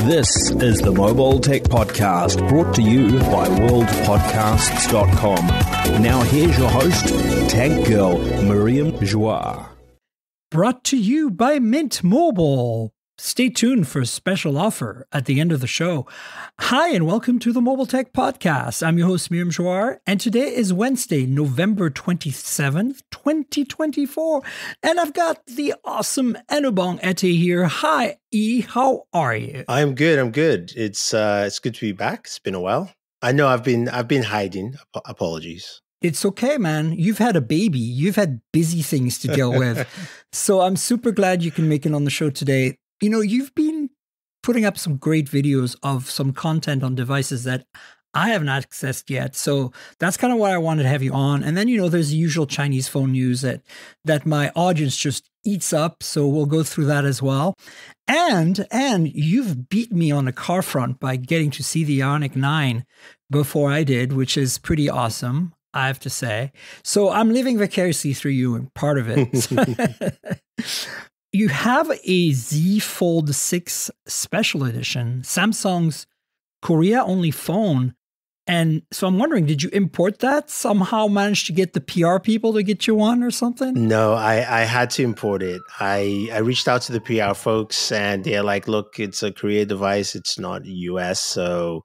This is the Mobile Tech Podcast, brought to you by worldpodcasts.com. Now here's your host, Tech Girl, Miriam Joie. Brought to you by Mint Mobile. Stay tuned for a special offer at the end of the show. Hi, and welcome to the Mobile Tech Podcast. I'm your host, Miriam Joie, and today is Wednesday, November 27th, 2024. And I've got the awesome Enubong Ete here. Hi, E. How are you? I'm good. It's good to be back. It's been a while. I know I've been hiding. Apologies. It's okay, man. You've had a baby. You've had busy things to deal with. So I'm super glad you can make it on the show today. You know, you've been putting up some great videos of some content on devices that I haven't accessed yet. So that's kind of why I wanted to have you on. And then, you know, there's the usual Chinese phone news that my audience just eats up. So we'll go through that as well. And you've beat me on the car front by getting to see the IONIQ 9 before I did, which is pretty awesome, I have to say. So I'm living vicariously through you and part of it. You have a Z Fold6 Special Edition, Samsung's Korea-only phone. And so I'm wondering, did you import that? Somehow managed to get the PR people to get you one or something? No, I had to import it. I reached out to the PR folks and they're like, look, it's a Korea device. It's not US. So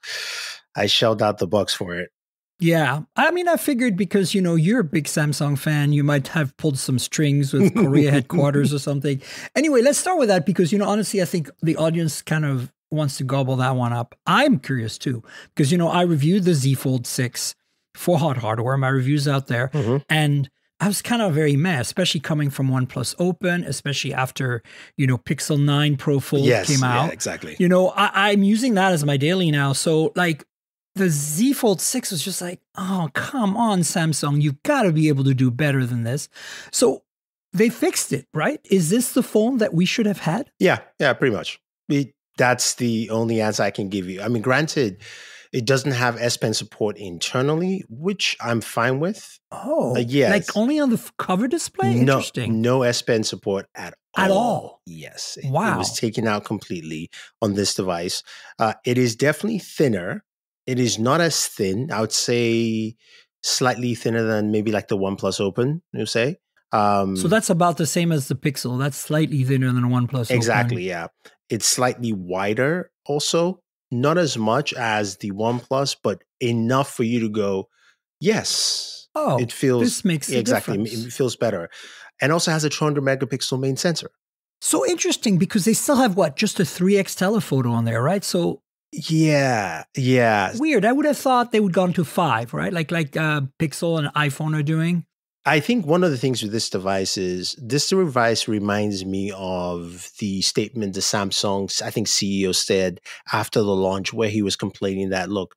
I shelled out the bucks for it. Yeah. I mean, I figured because, you know, you're a big Samsung fan, you might have pulled some strings with Korea headquarters or something. Anyway, let's start with that because, you know, honestly, I think the audience kind of wants to gobble that one up. I'm curious too, because, you know, I reviewed the Z Fold 6 for Hot Hardware. My review's out there. And I was kind of very meh, especially coming from OnePlus Open, especially after, you know, Pixel 9 Pro Fold came out. Yeah, exactly. You know, I'm using that as my daily now. So like, the Z Fold 6 was just like, oh, come on, Samsung. You've got to be able to do better than this. So they fixed it, right? Is this the phone that we should have had? Yeah, pretty much. That's the only answer I can give you. I mean, granted, it doesn't have S Pen support internally, which I'm fine with. Oh, yes. Like only on the cover display? Interesting. No S Pen support at all. At all? Yes. Wow. It was taken out completely on this device. It is definitely thinner. It is not as thin. I would say slightly thinner than maybe like the OnePlus Open, you say. So that's about the same as the Pixel. That's slightly thinner than a OnePlus Open. Exactly, yeah. It's slightly wider also. Not as much as the OnePlus, but enough for you to go, yes. Oh, it feels, this makes a difference. It feels better. And also has a 200 megapixel main sensor. So interesting because they still have what? Just a 3x telephoto on there, right? So yeah. Weird. I would have thought they would gone to 5, right? Like Pixel and iPhone are doing. I think one of the things with this device is this device reminds me of the statement the Samsung, I think CEO said after the launch where he was complaining that, look,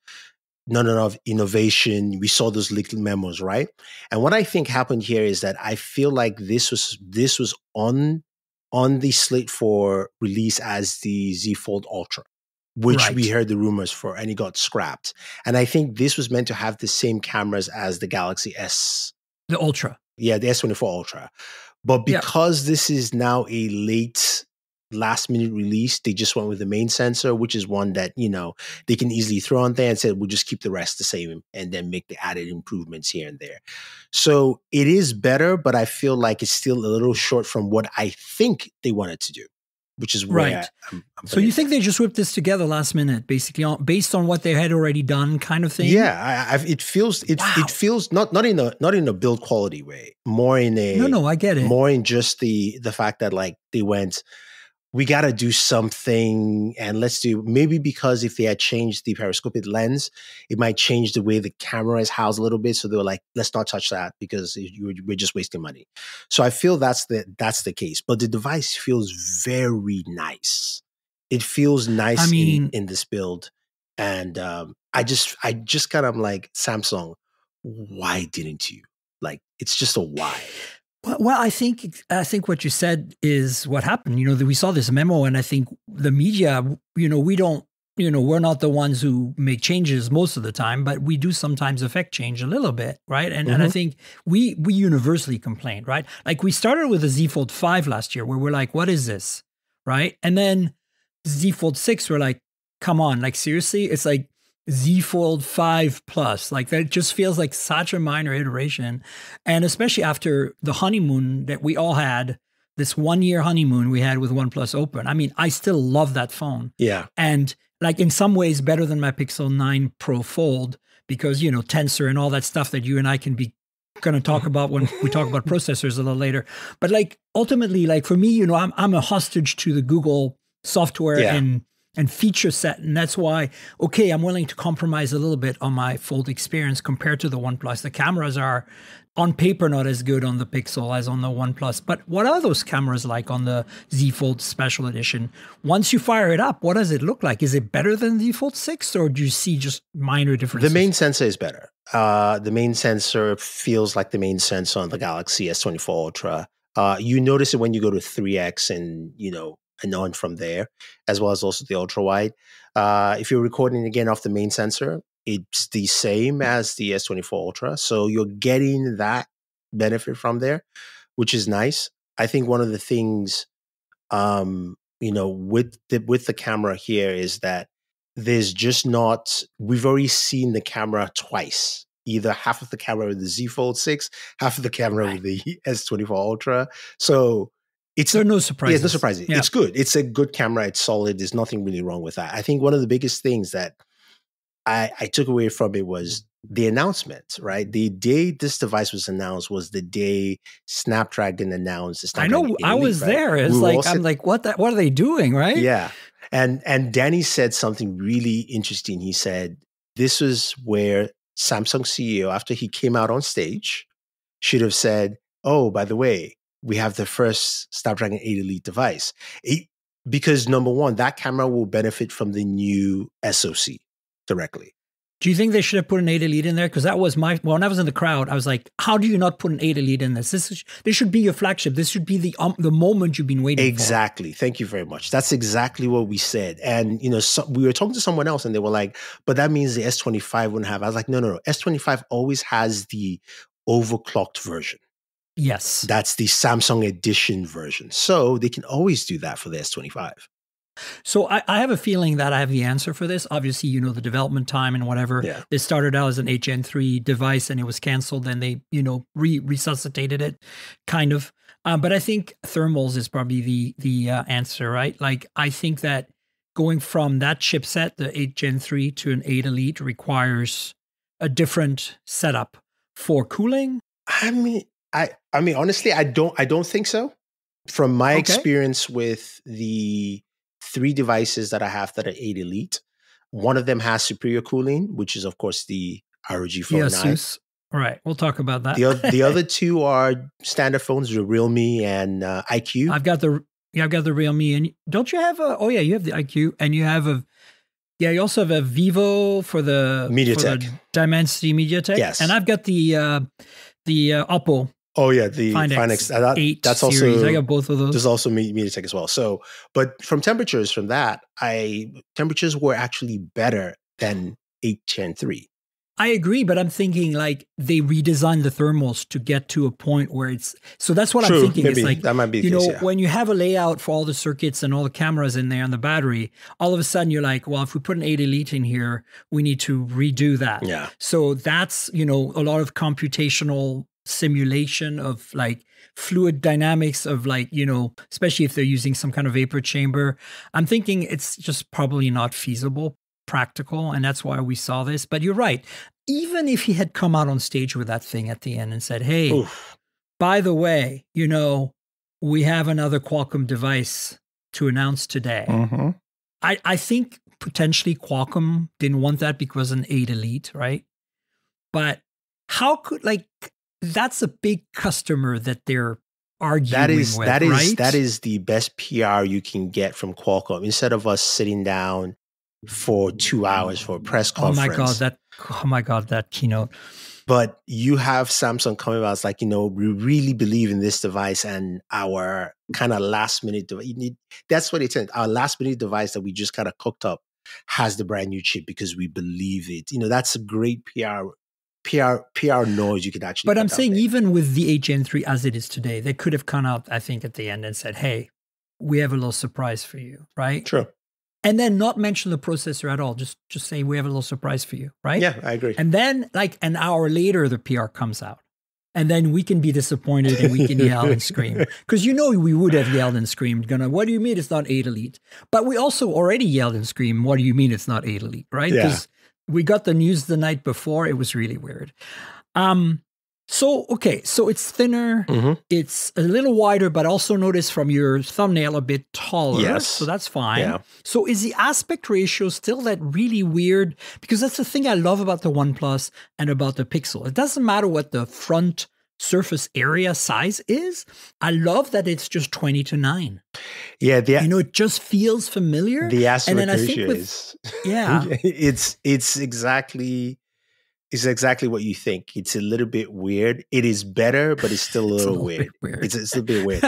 not enough innovation. We saw those leaked memos, right? And what I think happened here is that I feel like this was on the slate for release as the Z Fold Ultra, which we heard the rumors for, and it got scrapped. And I think this was meant to have the same cameras as the Galaxy S. The Ultra. Yeah, the S24 Ultra. But because this is now a last-minute release, they just went with the main sensor, which is one that, you know, they can easily throw on there and say, we'll just keep the rest the same and then make the added improvements here and there. So it is better, but I feel like it's still a little short from what I think they wanted to do. Which is where I'm so you think they just whipped this together last minute, basically, based on what they had already done, kind of thing? Yeah, it feels not in a build quality way, more in a no, I get it, more in just the fact that like they went, we got to do something, and let's do maybe because if they had changed the periscopic lens, it might change the way the camera is housed a little bit. So they were like, let's not touch that because we're just wasting money. So I feel that's the case. But the device feels very nice. It feels nice. I mean, in this build, and I just kind of like, Samsung, why didn't you? Like, it's just a why. Well, I think what you said is what happened. You know, we saw this memo, and I think the media, you know, we're not the ones who make changes most of the time, but we do sometimes affect change a little bit, right? And I think we universally complained, right? Like we started with the Z Fold 5 last year, where we're like, what is this, right? And then Z Fold 6, we're like, come on, like seriously, it's like Z Fold 5 Plus. Like that just feels like such a minor iteration. And especially after the honeymoon that we all had, this 1 year honeymoon we had with OnePlus Open. I mean, I still love that phone. Yeah. And like in some ways better than my Pixel 9 Pro Fold because, you know, Tensor and all that stuff that you and I can be going to talk about when we talk about processors a little later. But like ultimately, like for me, you know, I'm a hostage to the Google software and feature set. And that's why, okay, I'm willing to compromise a little bit on my Fold experience compared to the OnePlus. The cameras are on paper not as good on the Pixel as on the OnePlus. But what are those cameras like on the Z Fold Special Edition? Once you fire it up, what does it look like? Is it better than the Fold 6 or do you see just minor differences? The main sensor is better. The main sensor feels like the main sensor on the Galaxy S24 Ultra. You notice it when you go to 3x and, you know, and on from there, as well as also the ultra wide. If you're recording again off the main sensor, it's the same as the S24 Ultra. So you're getting that benefit from there, which is nice. I think one of the things, you know, with the camera here is that there's just not, we've already seen the camera twice. Either half of the camera with the Z Fold 6, half of the camera with the S24 Ultra. So there are no surprises. Yeah, no surprises. Yeah. It's good. It's a good camera. It's solid. There's nothing really wrong with that. I think one of the biggest things that I took away from it was the announcement, right? The day this device was announced was the day Snapdragon announced the Snapdragon 8 Elite, I was there. It's like, I'm like, what are they doing, right? Yeah. And Danny said something really interesting. He said, this was where Samsung CEO, after he came out on stage, should have said, oh, by the way, we have the first Snapdragon 8 Elite device. Because number one, that camera will benefit from the new SoC directly. Do you think they should have put an 8 Elite in there? Because that was when I was in the crowd, I was like, how do you not put an 8 Elite in this? This should be your flagship. This should be the moment you've been waiting for. Exactly. Thank you very much. That's exactly what we said. And, you know, we were talking to someone else and they were like, but that means the S25 wouldn't have. I was like, no. S25 always has the overclocked version. Yes. That's the Samsung edition version. So they can always do that for the S25. So I have a feeling that I have the answer for this. Obviously, you know, the development time and whatever. Yeah. They started out as an 8 Gen 3 device and it was canceled. Then they, you know, resuscitated it, kind of. But I think thermals is probably the answer, right? Like, I think that going from that chipset, the 8 Gen 3 to an 8 Elite requires a different setup for cooling. I mean, honestly, I don't think so. From my experience with the 3 devices that I have that are 8 Elite, one of them has superior cooling, which is of course the ROG Phone 9. ASUS. All right, we'll talk about that. The other 2 are standard phones, the Realme and IQ. I've got the Realme, and don't you have you have the IQ, and you have you also have a Vivo for the MediaTek, Dimensity MediaTek. Yes, and I've got the Oppo. Oh yeah, the Find X. That's series. also, I got both of those. There's also MediaTek as well. So, but from temperatures from that, temperatures were actually better than 8 Gen 3. I agree, but I'm thinking like they redesigned the thermals to get to a point where it's, so that's what I'm thinking. Maybe. It's like, that might be the case, when you have a layout for all the circuits and all the cameras in there and the battery, all of a sudden you're like, well, if we put an 8 Elite in here, we need to redo that. Yeah. So that's, a lot of computational simulation of like fluid dynamics of like, especially if they're using some kind of vapor chamber. I'm thinking it's just probably not feasible, practical, and that's why we saw this. But you're right. Even if he had come out on stage with that thing at the end and said, hey, oof, by the way, we have another Qualcomm device to announce today. Mm-hmm. I think potentially Qualcomm didn't want that because an 8 Elite, right? But how could, that's a big customer that they're arguing with, right? That is the best PR you can get from Qualcomm. Instead of us sitting down for 2 hours for a press conference. Oh my God, that keynote. But you have Samsung coming out, it's like, we really believe in this device, and our kind of last minute device. That's what it said. Our last minute device that we just kind of cooked up has the brand new chip because we believe it. That's a great PR noise you could actually. But I'm saying even with the 8 Gen 3 as it is today, they could have come out, I think, at the end and said, hey, we have a little surprise for you, right? True. and then not mention the processor at all. Just say we have a little surprise for you, right? Yeah, I agree. And then like an hour later, the PR comes out. And then we can be disappointed and we can yell and scream. Because we would have yelled and screamed, what do you mean it's not 8 Elite? But we also already yelled and screamed, what do you mean it's not 8 Elite, right? Because we got the news the night before. It was really weird. So it's thinner. It's a little wider, but also notice from your thumbnail a bit taller. Yes. So that's fine. Yeah. So is the aspect ratio still that really weird? Because that's the thing I love about the OnePlus and about the Pixel. It doesn't matter what the front surface area size is. I love that it's just 20:9. Yeah. It just feels familiar. The aspect and then ratio is. Yeah. It's exactly what you think. It's a little bit weird. It is better, but it's still a little weird. It's a bit weird.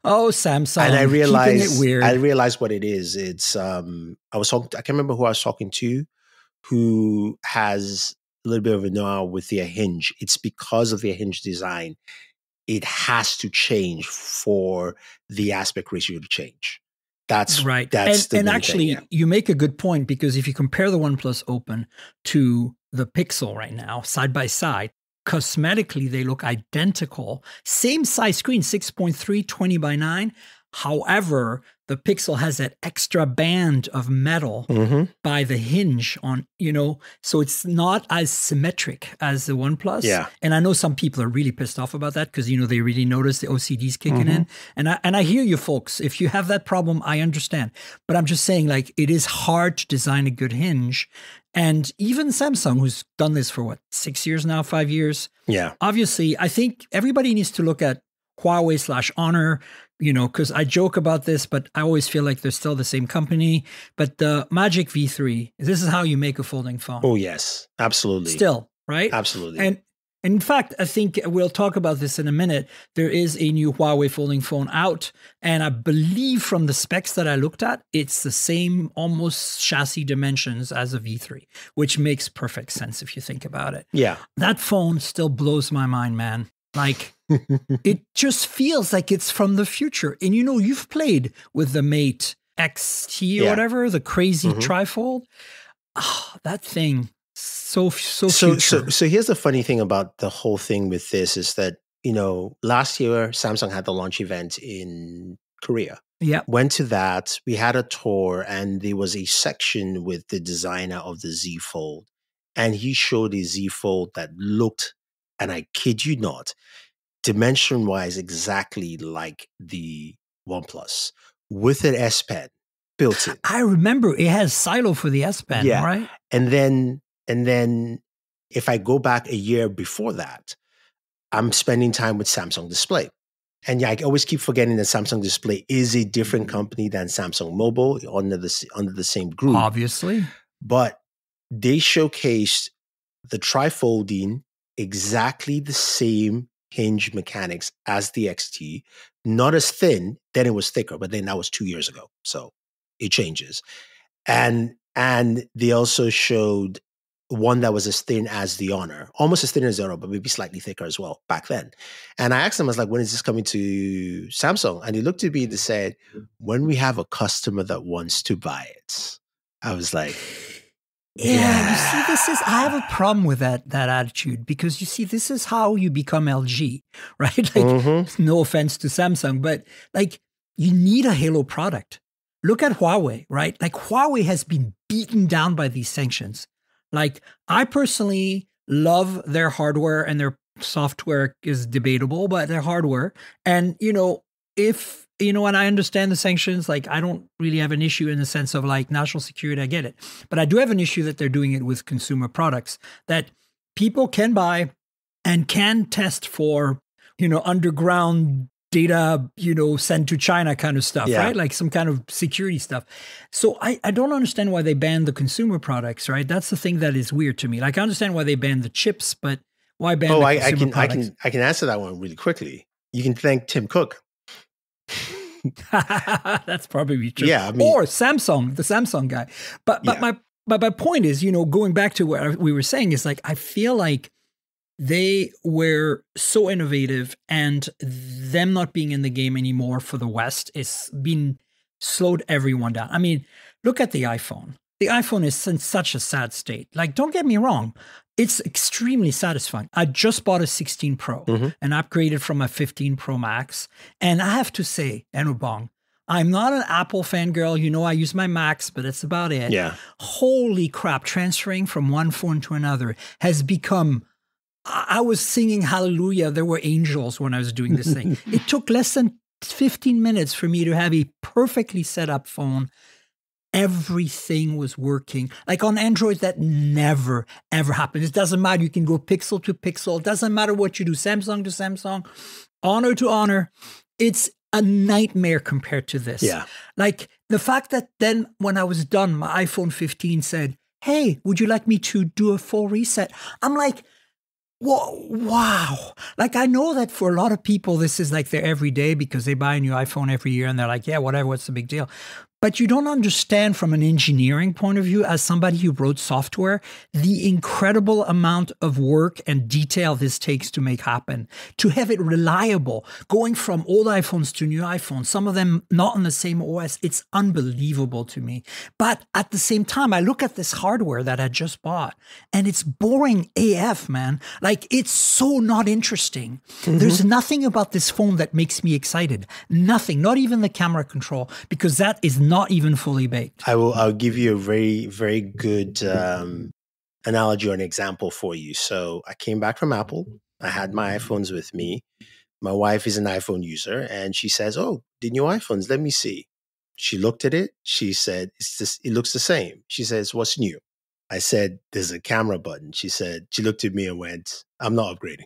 Oh, Samsung. And I realized keeping it weird. I realized what it is. It's I can't remember who I was talking to, who has a little bit of a know-how with their hinge. It's because of their hinge design. It has to change for the aspect ratio to change. That's right. That's and actually, you make a good point, because if you compare the OnePlus Open to the Pixel right now, side by side, cosmetically, they look identical. Same size screen, 6.3, 20:9. However, the Pixel has that extra band of metal by the hinge on, so it's not as symmetric as the OnePlus. Yeah. And I know some people are really pissed off about that because, they really notice the OCD's kicking in. And I hear you folks. If you have that problem, I understand. But I'm just saying, like, it is hard to design a good hinge. And even Samsung, who's done this for 6 years now, 5 years. Yeah. Obviously, I think everybody needs to look at Huawei/Honor, because I joke about this, but I always feel like they're still the same company. But the Magic V3, this is how you make a folding phone. Oh, yes, absolutely. Still, right? Absolutely. And in fact, I think we'll talk about this in a minute. There is a new Huawei folding phone out. And I believe from the specs that I looked at, it's the same almost chassis dimensions as a V3, which makes perfect sense if you think about it. Yeah. That phone still blows my mind, man. Like, it just feels like it's from the future. And you've played with the Mate XT or whatever, the crazy trifold. Oh, that thing, so future. So here's the funny thing about the whole thing with this is that, last year, Samsung had the launch event in Korea. Yeah. Went to that. We had a tour, and there was a section with the designer of the Z Fold. And he showed a Z Fold that looked, and I kid you not, dimension-wise exactly like the OnePlus with an S Pen built in. I remember it has silo for the S Pen, right? And then if I go back a year before that, I'm spending time with Samsung Display. And I always keep forgetting that Samsung Display is a different company than Samsung Mobile under the same group. Obviously. But they showcased the trifolding, exactly the same hinge mechanics as the XT, not as thin, then it was thicker, but then that was 2 years ago. So it changes. And they also showed one that was as thin as the Honor, almost as thin as the Honor, but maybe slightly thicker as well back then. And I asked them, I was like, when is this coming to Samsung? And he looked at me and said, when we have a customer that wants to buy it. I was like, yeah, you see, I have a problem with that attitude, because you see, this is how you become LG, right? Like, no offense to Samsung, but like, you need a Halo product. Look at Huawei, right? Like, Huawei has been beaten down by these sanctions. Like, I personally love their hardware, and their software is debatable, but their hardware. And, and I understand the sanctions, like, I don't really have an issue in the sense of like national security, I get it. But I do have an issue that they're doing it with consumer products that people can buy and can test for, underground data, sent to China kind of stuff, right? Like some kind of security stuff. So I don't understand why they banned the consumer products, right? That's the thing that is weird to me. Like, I understand why they banned the chips, but why ban the consumer products? I can answer that one really quickly. You can thank Tim Cook. That's probably true. Yeah, I mean, or Samsung, the Samsung guy. But my point is, going back to what we were saying is, like, I feel like they were so innovative, and them not being in the game anymore for the West has been slowed everyone down. I mean, look at the iPhone. The iPhone is in such a sad state. Like, don't get me wrong. It's extremely satisfying. I just bought a 16 Pro and upgraded from a 15 Pro Max. And I have to say, Anubong, I'm not an Apple fangirl. You know, I use my Macs, but that's about it. Yeah. Holy crap. Transferring from one phone to another has become, I was singing hallelujah. There were angels when I was doing this thing. It took less than 15 minutes for me to have a perfectly set up phone. Everything was working. Like on Android, that never, ever happened. It doesn't matter. You can go pixel to pixel. It doesn't matter what you do, Samsung to Samsung, Honor to Honor. It's a nightmare compared to this. Yeah. Like the fact that then when I was done, my iPhone 15 said, hey, would you like me to do a full reset? I'm like, whoa, wow. Like I know that for a lot of people, this is like their everyday because they buy a new iPhone every year and they're like, yeah, whatever, what's the big deal? But you don't understand from an engineering point of view, as somebody who wrote software, the incredible amount of work and detail this takes to make happen. To have it reliable, going from old iPhones to new iPhones, some of them not on the same OS, it's unbelievable to me. But at the same time, I look at this hardware that I just bought and it's boring AF, man. Like it's so not interesting. There's nothing about this phone that makes me excited. Nothing, not even the camera control, because that is not even fully baked. I'll give you a very, very good analogy or an example for you. So I came back from Apple. I had my iPhones with me. My wife is an iPhone user and she says, oh, the new iPhones, let me see. She looked at it. She said, it looks the same. She says, what's new? I said, there's a camera button. She looked at me and went, I'm not upgrading.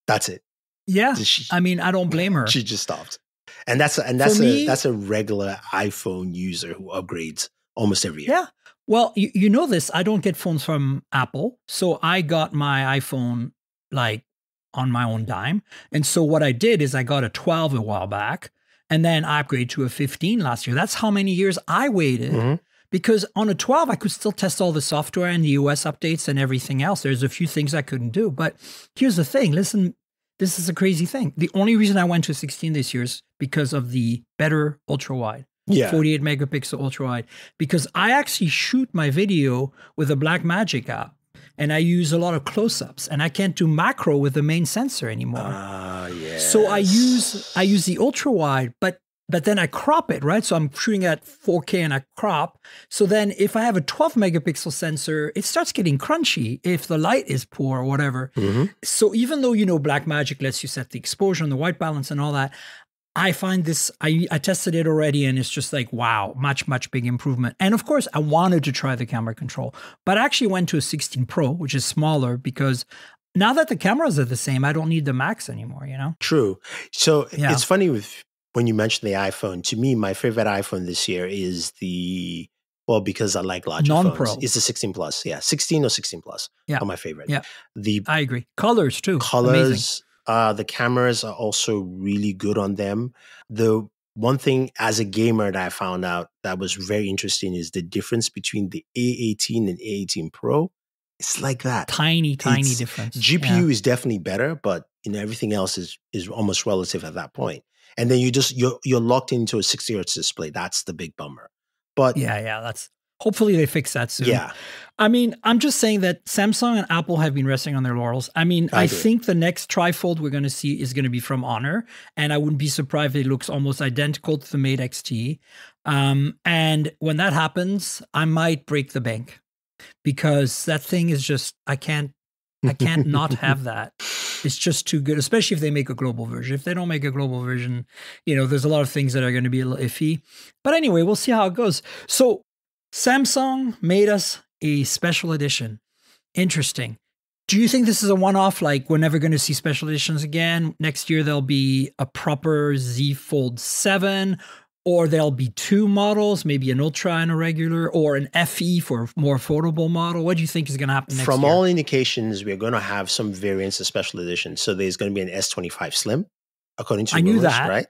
That's it. Yeah. I mean, I don't blame her. She just stopped. And that's a regular iPhone user who upgrades almost every year. Yeah. Well, you know this. I don't get phones from Apple. So I got my iPhone like on my own dime. And so what I did is I got a 12 a while back and then I upgraded to a 15 last year. That's how many years I waited. Because on a 12, I could still test all the software and the OS updates and everything else. There's a few things I couldn't do. But here's the thing. Listen, this is a crazy thing. The only reason I went to 16 this year is because of the better ultra wide, 48 megapixel ultra wide. Because I actually shoot my video with a Blackmagic app, and I use a lot of close-ups, and I can't do macro with the main sensor anymore. Yes. So I use the ultra wide, but then I crop it, right? So I'm shooting at 4K and I crop. So then if I have a 12 megapixel sensor, it starts getting crunchy if the light is poor or whatever. So even though, you know, Blackmagic lets you set the exposure and the white balance and all that, I find this, I tested it already and it's just like, wow, much, much big improvement. And of course, I wanted to try the camera control, but I actually went to a 16 Pro, which is smaller because now that the cameras are the same, I don't need the Max anymore, you know? True. So it's funny when you mentioned the iPhone, to me, my favorite iPhone this year is because I like larger Non-Pro. phones. It's the 16 Plus. Yeah, 16 or 16 Plus are my favorite. Yeah, I agree. Colors too. Colors, the cameras are also really good on them. The one thing as a gamer that I found out that was very interesting is the difference between the A18 and A18 Pro. It's like that. Tiny difference. GPU is definitely better, but you know everything else is almost relative at that point. And then you're locked into a 60 hertz display. That's the big bummer. But that's hopefully they fix that soon. Yeah. I mean, I'm just saying that Samsung and Apple have been resting on their laurels. I mean, I think the next trifold we're going to see is going to be from Honor, and I wouldn't be surprised if it looks almost identical to the Mate XT. And when that happens, I might break the bank because that thing is just I can't not have that. It's just too good, especially if they make a global version. If they don't make a global version, you know, there's a lot of things that are going to be a little iffy. But anyway, we'll see how it goes. So Samsung made us a special edition. Interesting. Do you think this is a one-off? Like we're never going to see special editions again? Next year, there'll be a proper Z Fold 7, or there'll be two models, maybe an Ultra and a regular, or an FE for a more affordable model. What do you think is going to happen next year? From all indications, we're going to have some variants of special edition. So there's going to be an S25 Slim, according to rumors, that. Right?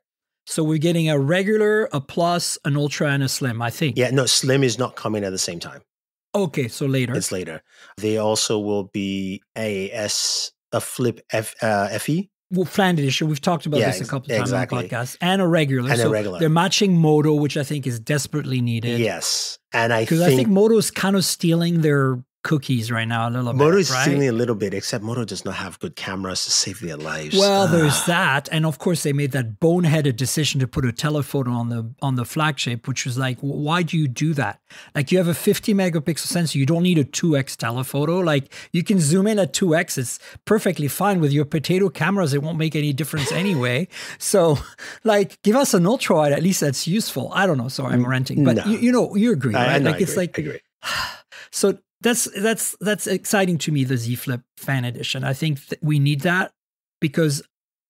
So we're getting a regular, a Plus, an Ultra, and a Slim, I think. Yeah, no, Slim is not coming at the same time. Okay, so later. It's later. They also will be a Flip FE. Fan edition. We've talked about this a couple of times on the podcast, and a regular. And a regular. They're matching Moto, which I think is desperately needed. Yes, and I think Moto's kind of stealing their cookies right now a little bit. Moto is stealing a little bit, except Moto does not have good cameras to save their lives. Well, there's that, and of course they made that boneheaded decision to put a telephoto on the flagship, which was like, why do you do that? Like, you have a 50 megapixel sensor, you don't need a 2x telephoto. Like, you can zoom in at 2x, it's perfectly fine with your potato cameras. It won't make any difference anyway. So, like, give us an ultra wide. At least that's useful. I don't know. Sorry, I'm ranting, but you agree, right? I agree. So. That's exciting to me, the Z Flip Fan Edition. I think that we need that because,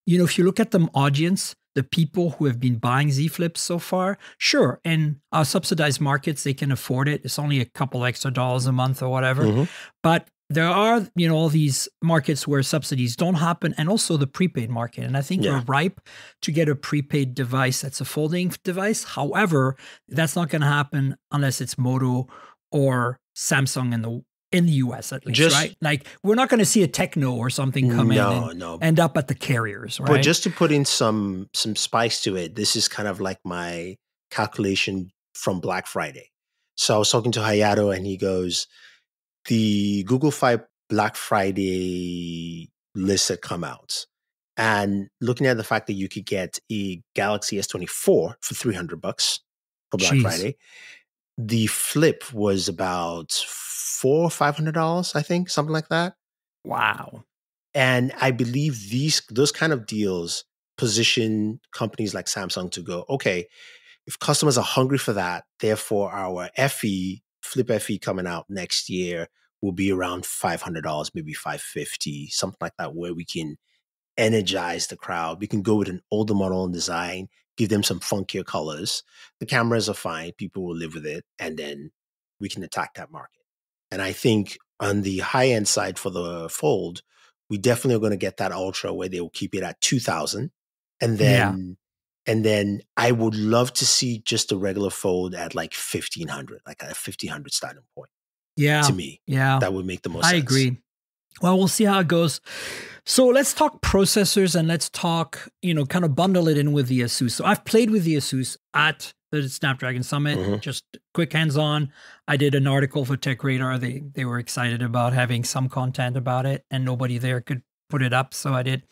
if you look at the audience, the people who have been buying Z Flips so far, sure, in our subsidized markets, they can afford it. It's only a couple extra dollars a month or whatever. Mm-hmm. But there are, all these markets where subsidies don't happen, and also the prepaid market. And I think we're ripe to get a prepaid device that's a folding device. However, that's not going to happen unless it's Moto or Samsung in the US at least, right? Like, we're not going to see a Techno or something come in and end up at the carriers, right? But just to put in some spice to it, this is kind of like my calculation from Black Friday. So I was talking to Hayato, and he goes, the Google Fi Black Friday list had come out, and looking at the fact that you could get a Galaxy S24 for $300 for Black Friday. The Flip was about $400 or $500, I think, something like that. Wow. And I believe those kind of deals position companies like Samsung to go, okay, if customers are hungry for that, therefore our Flip FE coming out next year will be around $500, maybe $550, something like that, where we can energize the crowd. We can go with an older model and design, give them some funkier colors. The cameras are fine. People will live with it. And then we can attack that market. And I think on the high end side for the Fold, we definitely are going to get that Ultra where they will keep it at 2,000. And then I would love to see just a regular Fold at like 1,500, like a 1,500 starting point. Yeah. To me. Yeah. That would make the most sense. I agree. Well, we'll see how it goes. So let's talk processors, and let's talk, kind of bundle it in with the ASUS. So I've played with the ASUS at the Snapdragon Summit, just quick hands-on. I did an article for Tech Radar. They were excited about having some content about it, and nobody there could put it up, so I did.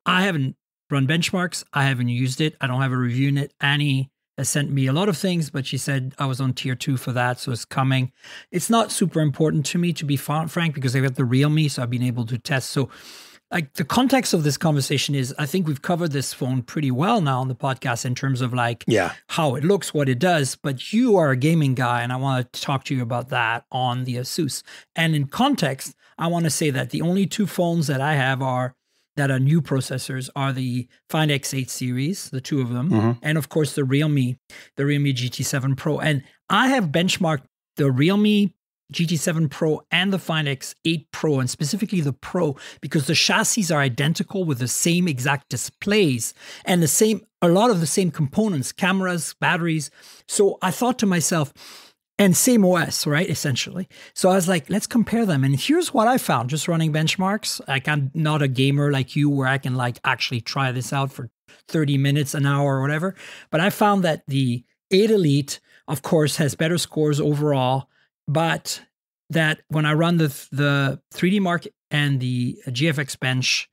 I haven't run benchmarks. I haven't used it. I don't have a review in it. Annie has sent me a lot of things, but she said I was on tier 2 for that, so it's coming. It's not super important to me, to be frank, because I've got the Realme, so I've been able to test. So, like, the context of this conversation is, I think we've covered this phone pretty well now on the podcast in terms of how it looks, what it does. But you are a gaming guy, and I want to talk to you about that on the ASUS. And in context, I want to say that the only two phones that I have that are new processors are the Find X8 series, the two of them, and of course the Realme GT7 Pro. And I have benchmarked the Realme GT7 Pro and the Find X8 Pro, and specifically the Pro, because the chassis are identical with the same exact displays and a lot of the same components, cameras, batteries. So I thought to myself, and same OS, right, essentially. So I was like, let's compare them. And here's what I found, just running benchmarks. Like, I'm not a gamer like you where I can actually try this out for 30 minutes, an hour or whatever. But I found that the 8 Elite, of course, has better scores overall, but that when I run the 3D Mark and the GFX Bench,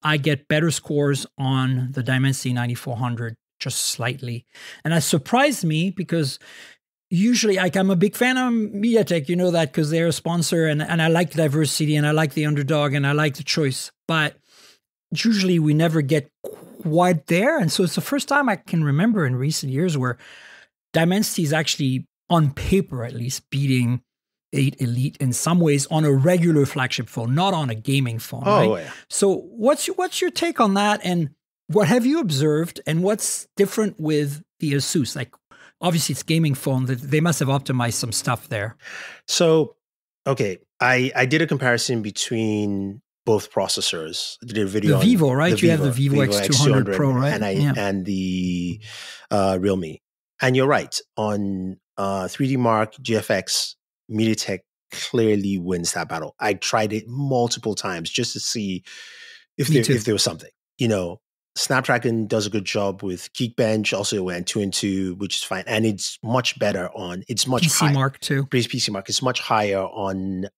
I get better scores on the Dimensity 9400, just slightly. And that surprised me because usually, I'm a big fan of MediaTek, you know that, because they're a sponsor, and I like diversity, and I like the underdog, and I like the choice. But usually we never get quite there. And so it's the first time I can remember in recent years where Dimensity is actually, on paper at least, beating 8 Elite in some ways on a regular flagship phone, not on a gaming phone. Oh, right? Yeah. So what's your take on that? And what have you observed? And what's different with the ASUS? Like, obviously, it's gaming phone. They must have optimized some stuff there. So, okay, I did a comparison between both processors. I did a video on Vivo, right? You have the Vivo X200 Pro, right? And the Realme. And you're right. On 3D Mark, GFX, MediaTek clearly wins that battle. I tried it multiple times just to see if there was something. Snapdragon does a good job with Geekbench, also went 2 and 2, which is fine. And it's much better on, it's much PC higher. Mark too. PC Mark. It's much higher on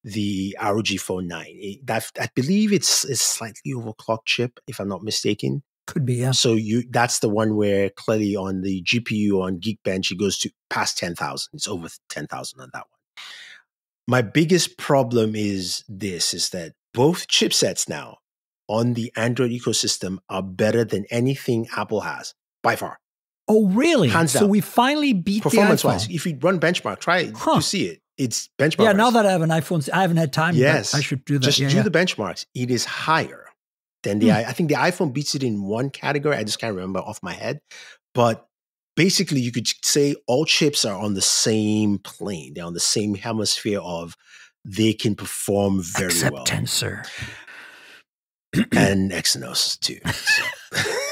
the ROG Phone 9. I believe it's slightly overclocked chip, if I'm not mistaken. Could be, yeah. So that's the one where clearly on the GPU on Geekbench, it goes to past 10,000. It's over 10,000 on that one. My biggest problem is that both chipsets now on the Android ecosystem are better than anything Apple has, by far. Oh, really? Hands down. So we finally beat the iPhone. Performance-wise, if you run benchmark, try it to see it. It's benchmark. Yeah, now that I have an iPhone, I haven't had time. Yes. But I should do that. Just do the benchmarks. It is higher than I think the iPhone beats it in one category. I just can't remember off my head. But basically, you could say all chips are on the same plane. They're on the same hemisphere of they can perform very well. Except Tensor. And Exynos too. So.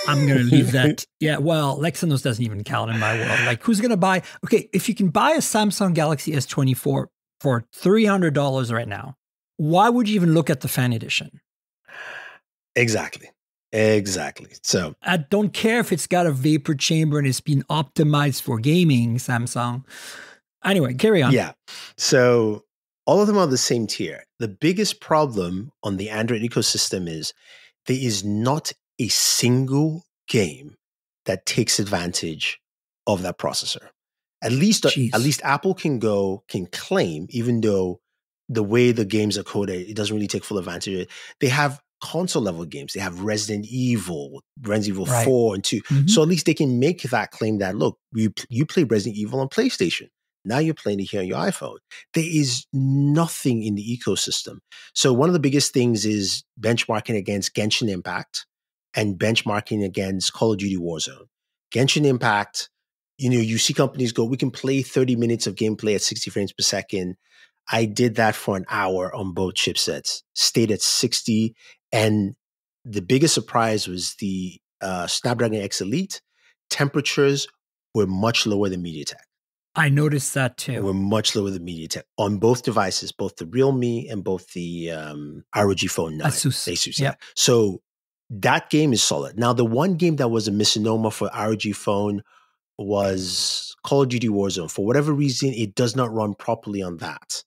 I'm going to leave that. Yeah, well, Exynos doesn't even count in my world. Like, who's going to buy? Okay, if you can buy a Samsung Galaxy S24 for $300 right now, why would you even look at the fan edition? Exactly. So I don't care if it's got a vapor chamber and it's been optimized for gaming, Samsung. Anyway, carry on. Yeah. So all of them are the same tier. The biggest problem on the Android ecosystem is there is not a single game that takes advantage of that processor. At least Apple can claim, even though the way the games are coded, it doesn't really take full advantage of it. They have console level games. They have Resident Evil 4 and 2. Mm-hmm. So at least they can make that claim that, look, you play Resident Evil on PlayStation. Now you're playing it here on your iPhone. There is nothing in the ecosystem. So one of the biggest things is benchmarking against Genshin Impact and benchmarking against Call of Duty Warzone. Genshin Impact, you see companies go, we can play 30 minutes of gameplay at 60 frames per second. I did that for an hour on both chipsets, stayed at 60. And the biggest surprise was the Snapdragon X Elite. Temperatures were much lower than MediaTek. I noticed that too. We're much lower than MediaTek on both devices, both the Realme and both the ROG Phone 9. ASUS. Yeah. So that game is solid. Now, the one game that was a misnomer for ROG Phone was Call of Duty Warzone. For whatever reason, it does not run properly on that.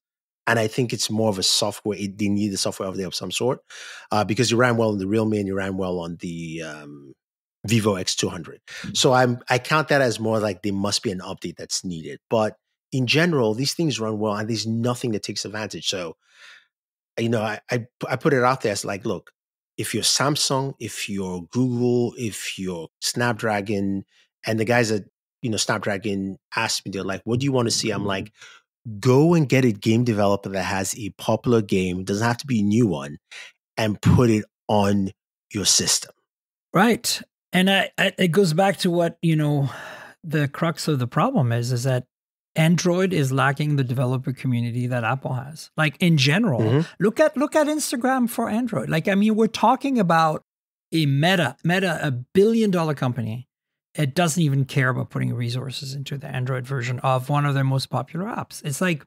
And I think it's more of a software. They need a software update of some sort because you ran well on the Realme and you ran well on the Vivo X200. So I count that as more like there must be an update that's needed. But in general, these things run well and there's nothing that takes advantage. So, I put it out there as like, look, if you're Samsung, if you're Google, if you're Snapdragon, and the guys at, Snapdragon asked me, they're like, what do you want to see? I'm like, go and get a game developer that has a popular game, doesn't have to be a new one, and put it on your system. Right. And it goes back to what, the crux of the problem is that Android is lacking the developer community that Apple has. Like in general, look at Instagram for Android. Like, I mean, we're talking about a Meta, a $1 billion company. It doesn't even care about putting resources into the Android version of one of their most popular apps. It's like,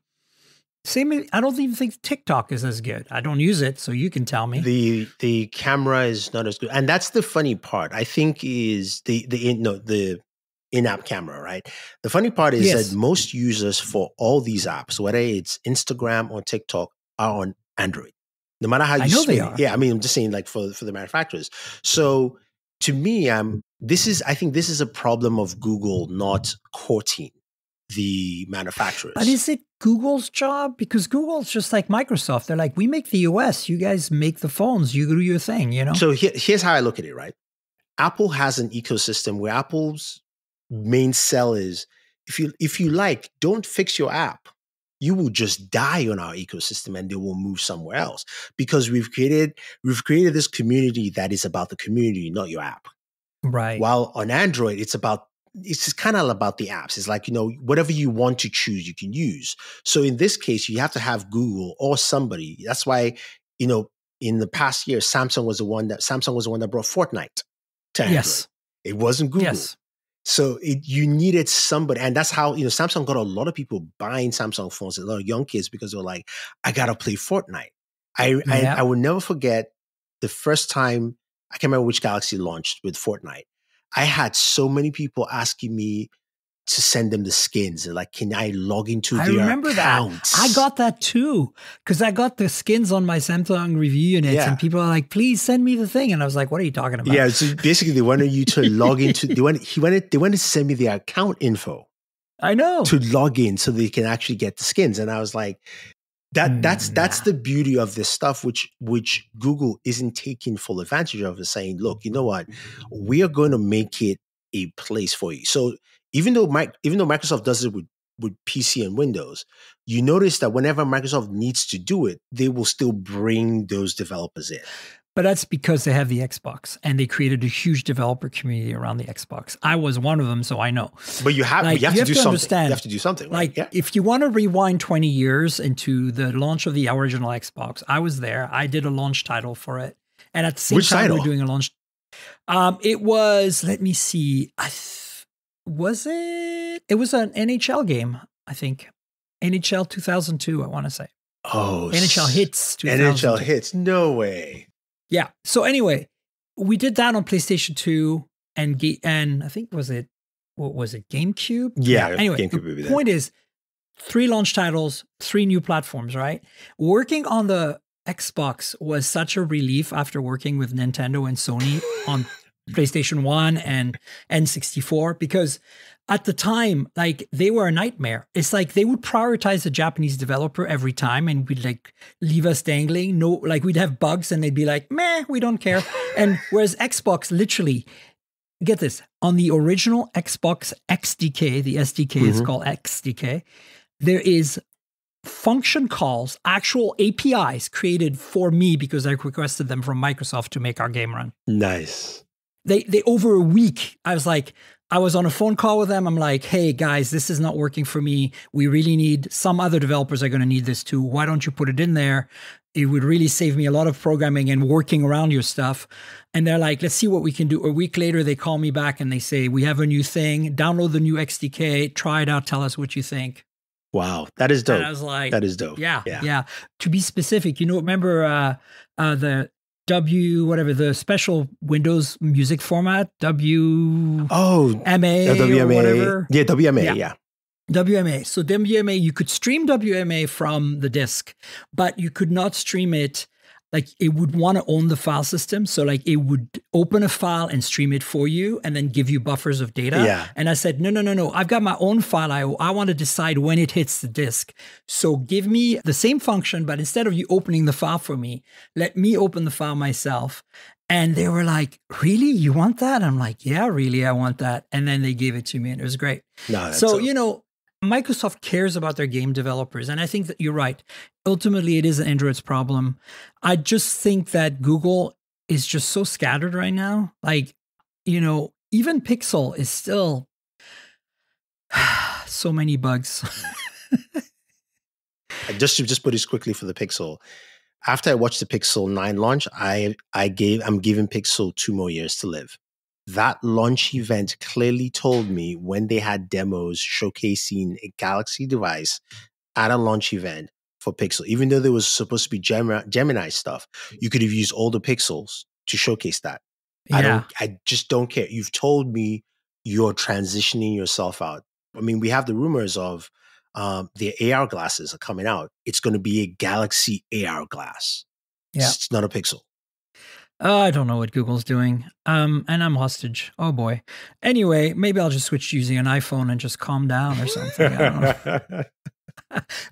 I don't even think TikTok is as good. I don't use it, so you can tell me. The camera is not as good. And that's the funny part, I think, is the in-app camera, right? The funny part is that most users for all these apps, whether it's Instagram or TikTok, are on Android. No matter how you spin they are. Yeah, I mean, I'm just saying like for the manufacturers. So to me, I think this is a problem of Google not courting the manufacturers. But is it Google's job? Because Google's just like Microsoft. They're like, we make the OS, you guys make the phones, you do your thing, So here's how I look at it, right? Apple has an ecosystem where Apple's main sell is, if you like, don't fix your app. You will just die on our ecosystem and they will move somewhere else because we've created this community that is about the community, not your app. Right. While on Android, it's kind of about the apps. It's like, whatever you want to choose, you can use. So in this case, you have to have Google or somebody. That's why, in the past year, Samsung was the one that brought Fortnite to Android. Yes. It wasn't Google. Yes. So you needed somebody. And that's how, Samsung got a lot of people buying Samsung phones, a lot of young kids, because they were like, I got to play Fortnite. I will never forget the first time, I can't remember which Galaxy launched with Fortnite. I had so many people asking me to send them the skins. They're like, can I log into their accounts? I remember that. I got that too, because I got the skins on my Samsung review units, and people are like, please send me the thing. And I was like, what are you talking about? Yeah, so basically they wanted you to log into, they wanted to send me their account info. I know. To log in so they can actually get the skins. And I was like, that's the beauty of this stuff, which Google isn't taking full advantage of, is saying, look, you know what? We are going to make it a place for you. So even though Microsoft does it with PC and Windows, you notice that whenever Microsoft needs to do it, they will still bring those developers in. But that's because they have the Xbox, and they created a huge developer community around the Xbox. I was one of them, so I know. But you have to do something. You have to do something. Right? Like, if you want to rewind 20 years into the launch of the original Xbox, I was there. I did a launch title for it. And at the same time, we were doing a launch. It was, let me see. Was it? It was an NHL game, I think. NHL 2002, I want to say. Oh. NHL Hits 2002. NHL Hits. No way. Yeah. So anyway, we did that on PlayStation 2 and I think what was it? GameCube? Yeah. Anyway, GameCube the point is 3 launch titles, 3 new platforms, right? Working on the Xbox was such a relief after working with Nintendo and Sony on PlayStation 1 and N64, because at the time, like, they were a nightmare. It's like they would prioritize the Japanese developer every time and would like leave us dangling. No, like we'd have bugs and they'd be like, meh, we don't care. And whereas Xbox literally, get this, on the original Xbox XDK, the SDK is called XDK, there is function calls, actual APIs created for me because I requested them from Microsoft to make our game run. Nice. They over a week, I was on a phone call with them. I'm like, hey guys, this is not working for me. We really need, some other developers are going to need this too. Why don't you put it in there? It would really save me a lot of programming and working around your stuff. And they're like, let's see what we can do. A week later, they call me back and they say, we have a new thing. Download the new XDK. Try it out. Tell us what you think. Wow. That is dope. And I was like, that is dope. Yeah. To be specific, remember the the special Windows music format, WMA or whatever. Yeah, WMA, yeah. WMA. So WMA, you could stream WMA from the disk, but you could not stream it. Like, it would want to own the file system. So like it would open a file and stream it for you and then give you buffers of data. Yeah. And I said, no. I've got my own file IO. I want to decide when it hits the disk. So give me the same function, but instead of you opening the file for me, let me open the file myself. And they were like, really? You want that? I'm like, yeah, really, I want that. And then they gave it to me and it was great. Microsoft cares about their game developers. And I think that you're right. Ultimately, it is Android's problem. I just think that Google is just so scattered right now. Like, even Pixel is still so many bugs. Just to put this quickly for the Pixel. After I watched the Pixel 9 launch, I'm giving Pixel 2 more years to live. That launch event clearly told me when they had demos showcasing a Galaxy device at a launch event for Pixel, even though there was supposed to be Gemini stuff, you could have used all the Pixels to showcase that. Yeah. I just don't care. You've told me you're transitioning yourself out. I mean, we have the rumors of the AR glasses are coming out. It's going to be a Galaxy AR glass. Yeah. It's not a Pixel. I don't know what Google's doing. And I'm hostage. Oh boy. Anyway, maybe I'll just switch to using an iPhone and just calm down or something. I don't know.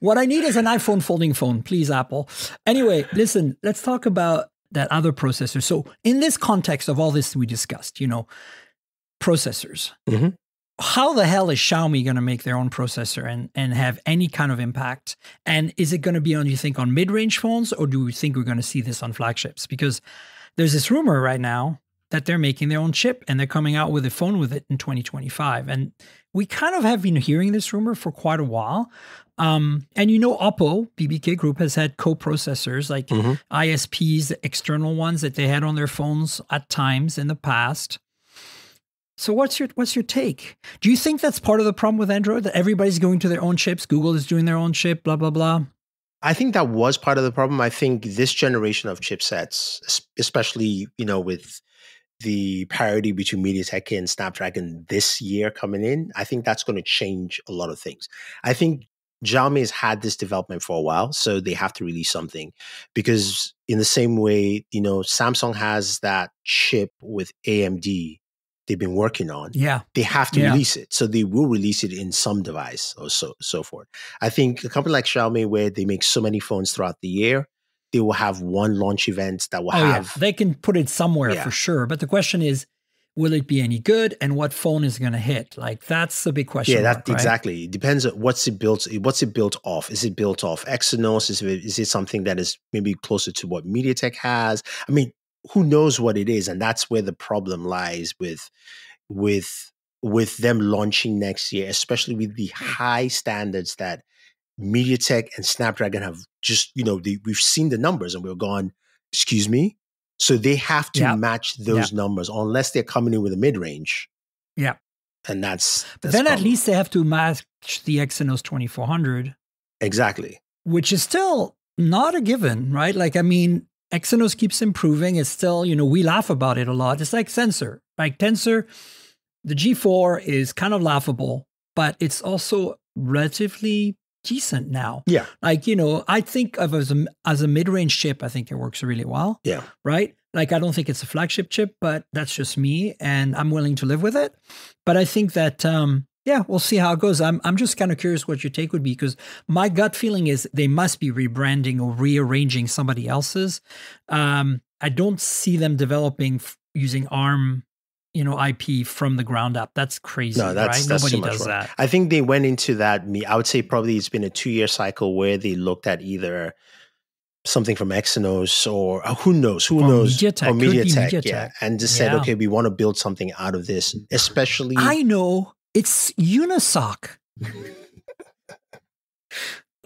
What I need is an iPhone folding phone, please, Apple. Anyway, listen, let's talk about that other processor. So in this context of all this we discussed, processors, how the hell is Xiaomi going to make their own processor and have any kind of impact? And is it going to be on mid-range phones, or do you think we're going to see this on flagships? Because there's this rumor right now that they're making their own chip and they're coming out with a phone with it in 2025. And we kind of have been hearing this rumor for quite a while. And Oppo, BBK Group, has had co-processors like ISPs, the external ones that they had on their phones at times in the past. So what's your take? Do you think that's part of the problem with Android, that everybody's going to their own chips? Google is doing their own chip, blah, blah, blah. I think that was part of the problem. I think this generation of chipsets, especially, with the parity between MediaTek and Snapdragon this year coming in, I think that's going to change a lot of things. I think Xiaomi has had this development for a while, so they have to release something, because in the same way, Samsung has that chip with AMD they've been working on. Yeah. They have to release it. So they will release it in some device or so forth. I think a company like Xiaomi, where they make so many phones throughout the year, they will have one launch event that will have... They can put it somewhere for sure. But the question is, will it be any good, and what phone is going to hit? Like, that's a big question. Yeah, mark, exactly. It depends on what's it built off. Is it built off Exynos? Is it something that is maybe closer to what MediaTek has? I mean, who knows what it is? And that's where the problem lies with them launching next year, especially with the high standards that MediaTek and Snapdragon have just, we've seen the numbers and we're gone, excuse me? So they have to match those numbers unless they're coming in with a mid-range. Yeah. And that's but then at least they have to match the Exynos 2400. Exactly. Which is still not a given, right? Like, I mean, Exynos keeps improving. It's still, we laugh about it a lot. It's like Tensor. Like Tensor, the G4 is kind of laughable, but it's also relatively decent now. Yeah. Like, I think of as a mid-range chip, I think it works really well. Yeah. Right? Like, I don't think it's a flagship chip, but that's just me, and I'm willing to live with it. But I think that, we'll see how it goes. I'm just kind of curious what your take would be, because my gut feeling is they must be rebranding or rearranging somebody else's. I don't see them developing using ARM IP from the ground up. That's crazy. No, that's Nobody too much does work. that. I think they went into that. I would say probably it's been a 2-year cycle where they looked at either something from Exynos or who knows, MediaTek. Or MediaTek, MediaTek. and just said, okay, we want to build something out of this, especially. I know, it's Unisoc.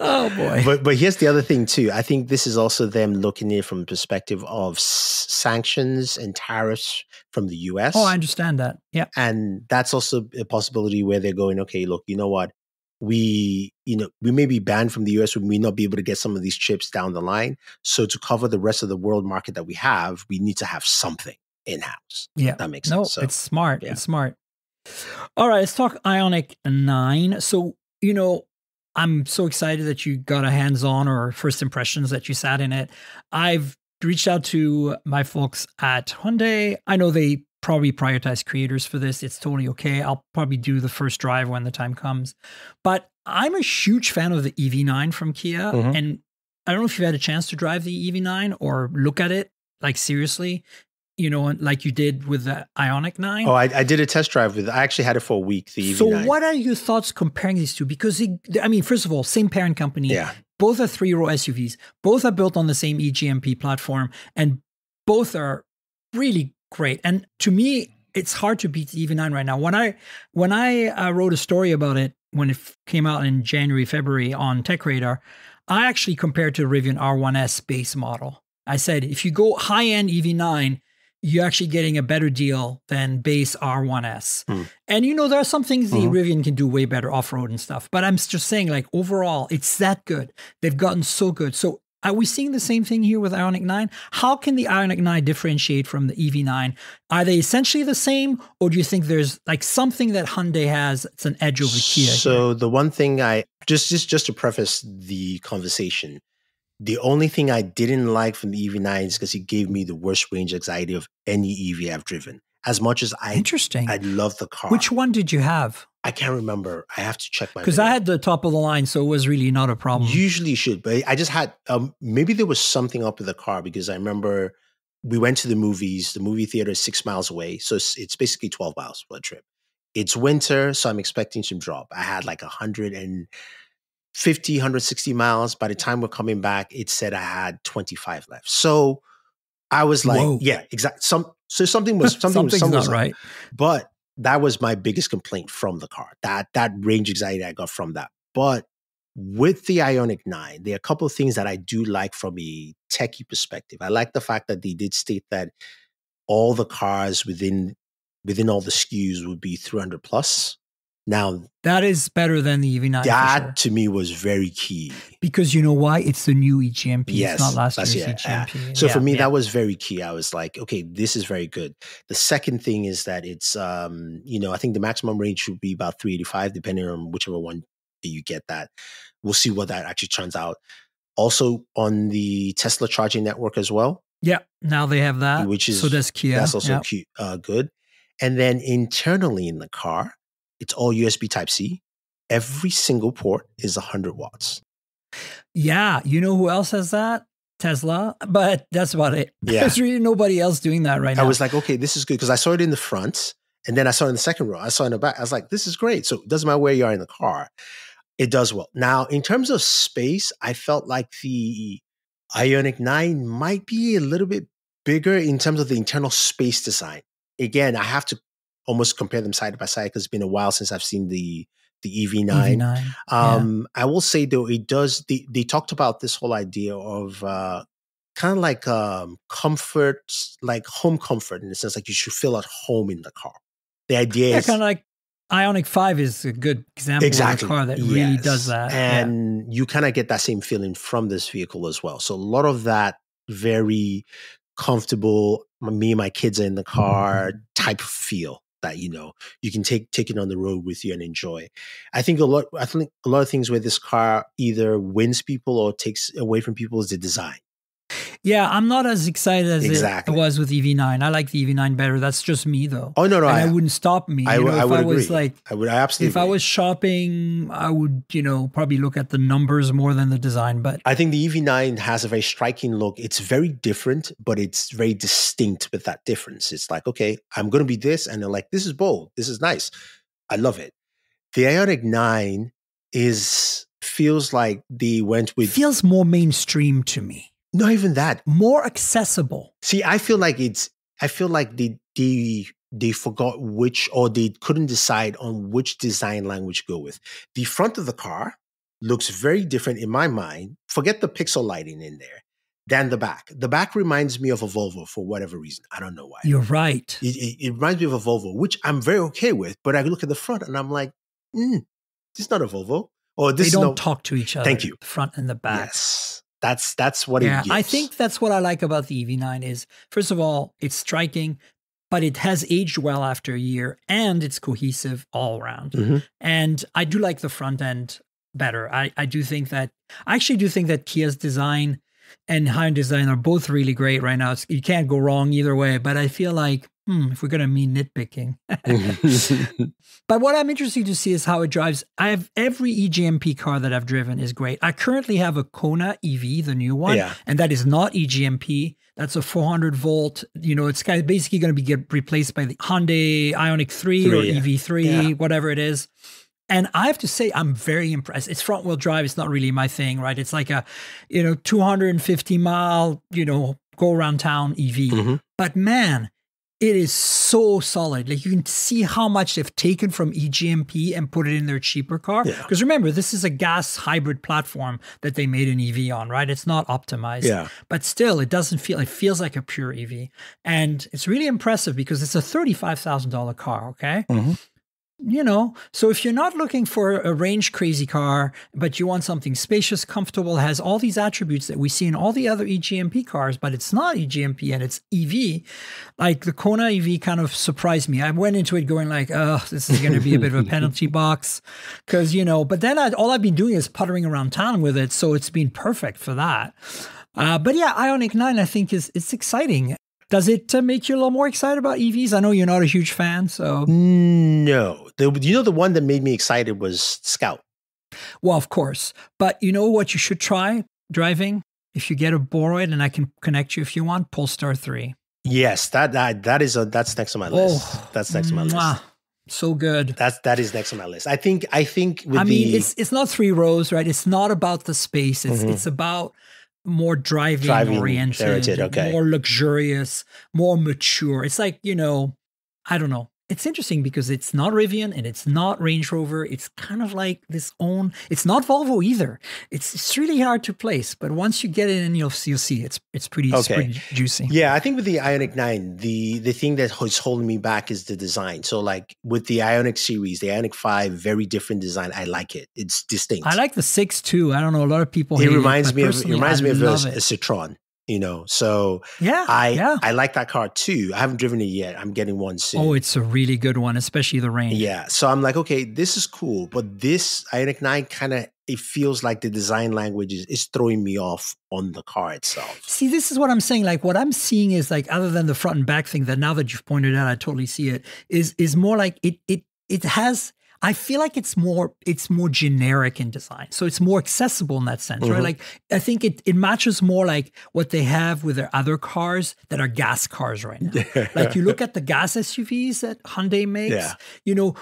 Oh boy! But here's the other thing too. I think this is also them looking at it from the perspective of sanctions and tariffs from the US. Oh, I understand that. Yeah, and that's also a possibility where they're going, okay, look, you know what? We may be banned from the US. We may not be able to get some of these chips down the line. So to cover the rest of the world market that we have, we need to have something in-house. Yeah, that makes sense. No, So, it's smart. yeah. It's smart. All right, let's talk IONIQ 9. So I'm so excited that you got a hands-on or first impressions that you sat in it. I've reached out to my folks at Hyundai. I know they probably prioritize creators for this. It's totally okay. I'll probably do the first drive when the time comes. But I'm a huge fan of the EV9 from Kia. Mhm. And I don't know if you've had a chance to drive the EV9 or look at it, like seriously, like you did with the IONIQ 9. Oh, I did a test drive I actually had it for a week, the EV9. So what are your thoughts comparing these two? Because, first of all, same parent company. Yeah. Both are 3-row SUVs. Both are built on the same eGMP platform. And both are really great. And to me, it's hard to beat the EV9 right now. When I wrote a story about it, when it came out in January, February on Tech Radar, I actually compared to the Rivian R1S base model. I said, if you go high-end EV9, you're actually getting a better deal than base R1S. And there are some things the Rivian can do way better off-road and stuff. But I'm just saying, like, overall, it's that good. They've gotten so good. So are we seeing the same thing here with IONIQ 9? How can the IONIQ 9 differentiate from the EV9? Are they essentially the same? Or do you think there's like something that Hyundai has, it's an edge over Kia? So the one thing just to preface the conversation, the only thing I didn't like from the EV9 is because it gave me the worst range anxiety of any EV I've driven. As much as I love the car. Which one did you have? I can't remember. I have to check my. Because I had the top of the line, so it was really not a problem. Usually should, but I just had. Maybe there was something up with the car because I remember we went to the movies. The movie theater is 6 miles away, so it's basically 12 miles for a trip. It's winter, so I'm expecting some drop. I had like 150, 160 miles. By the time we're coming back, it said I had 25 left. So I was like, whoa. Yeah, exactly. Something was not right. But that was my biggest complaint from the car. That range anxiety I got from that. But with the IONIQ 9, there are a couple of things that I do like from a techie perspective. I like the fact that they did state that all the cars within all the SKUs would be 300 plus. Now, That is better than the EV9 that for sure. to me was very key. Because you know why? It's the new EGMP. Yes, it's not last that's year's yeah. EGMP. So for me, that was very key. I was like, okay, this is very good. The second thing is that it's, I think the maximum range should be about 385, depending on whichever one that you get that. We'll see what that actually turns out. Also on the Tesla charging network as well. Yeah, now they have that. Which is, so does Kia. That's also good. And then internally in the car, it's all USB Type-C. Every single port is 100 watts. Yeah, you know who else has that? Tesla, but that's about it. Yeah. There's really nobody else doing that right now. I was like, okay, this is good because I saw it in the front and then I saw it in the second row. I saw it in the back. I was like, this is great. So it doesn't matter where you are in the car. It does well. Now, in terms of space, I felt like the IONIQ 9 might be a little bit bigger in terms of the internal space design. Again, I have to almost compare them side by side because it's been a while since I've seen the EV9. I will say though, it does. They talked about this whole idea of kind of like comfort, like home comfort in the sense like you should feel at home in the car. The idea is kind of like IONIQ 5 is a good example of a car that really does that. And you kind of get that same feeling from this vehicle as well. So a lot of that very comfortable, me and my kids are in the car type of feel that, you can take it on the road with you and enjoy. I think a lot of things where this car either wins people or takes away from people is the design. Yeah, I'm not as excited as it was with EV9. I like the EV9 better. That's just me, though. Oh, no. And I wouldn't stop me. I would agree. I absolutely If I was shopping, I would, probably look at the numbers more than the design. But I think the EV9 has a very striking look. It's very different, but it's very distinct with that difference. It's like, okay, I'm going to be this. And they're like, this is bold. This is nice. I love it. The IONIQ 9 feels like they went with... Feels more mainstream to me. Not even that. More accessible. See, I feel like they forgot which, or they couldn't decide on which design language to go with. The front of the car looks very different in my mind. Forget the pixel lighting in there than the back. The back reminds me of a Volvo for whatever reason. I don't know why. You're right. It reminds me of a Volvo, which I'm very okay with. But I look at the front and I'm like, this is not a Volvo. Or this they don't talk to each other. Thank you. The front and the back. Yes. That's what it gives. I think that's what I like about the EV9 is, first of all, it's striking, but it has aged well after a year and it's cohesive all around. Mm-hmm. And I do like the front end better. I actually do think that Kia's design and Hyundai design are both really great right now. You can't go wrong either way, but I feel like, if we're going to mean nitpicking. But what I'm interested to see is how it drives. I have every EGMP car that I've driven is great. I currently have a Kona EV, the new one, and that is not EGMP. That's a 400 volt, it's kind of basically going to get replaced by the Hyundai IONIQ 3 or EV3, whatever it is. And I have to say, I'm very impressed. It's front wheel drive. It's not really my thing, right? It's like a, 250 mile, go around town EV. But man, it is so solid. Like you can see how much they've taken from EGMP and put it in their cheaper car. Because remember, this is a gas hybrid platform that they made an EV on, right? It's not optimized. Yeah. But still, it feels like a pure EV. And it's really impressive because it's a $35,000 car, okay? So if you're not looking for a range crazy car, but you want something spacious, comfortable, has all these attributes that we see in all the other EGMP cars, but it's not EGMP and it's EV, like the Kona EV kind of surprised me. I went into it going like, oh, this is going to be a bit of a penalty box because, but then all I've been doing is puttering around town with it. So it's been perfect for that. But yeah, IONIQ 9, I think it's exciting. Does it make you a little more excited about EVs? I know you're not a huge fan, so... No. The one that made me excited was Scout. Well, of course. But you know what you should try driving? If you get a Boroid, and I can connect you if you want, Polestar 3. Yes, that's next on my list. That's next on my list. So good. That is next on my list. I think it's not 3 rows, right? It's not about the space. It's about more driving oriented, more luxurious, more mature. It's like, I don't know. it's interesting because it's not Rivian and it's not Range Rover. It's kind of like this own. It's not Volvo either. It's really hard to place, but once you get it in, you'll see it's pretty juicy. Yeah, I think with the IONIQ 9, the thing that is holding me back is the design. So like with the IONIQ series, the IONIQ 5, very different design. I like it. It's distinct. I like the 6 too. I don't know. A lot of people hate it. It reminds me of a it. Citroen. So yeah, I like that car too. I haven't driven it yet. I'm getting one soon. Oh, it's a really good one, especially the range. Yeah. So I'm like, okay, this is cool. But this IONIQ 9 it feels like the design language is throwing me off on the car itself. See, this is what I'm saying. Like what I'm seeing is like, other than the front and back thing that now that you've pointed out, I totally see it, is more like it has, I feel like it's more generic in design. So it's more accessible in that sense, right? Like I think it matches more like what they have with their other cars that are gas cars right now. Like you look at the gas SUVs that Hyundai makes,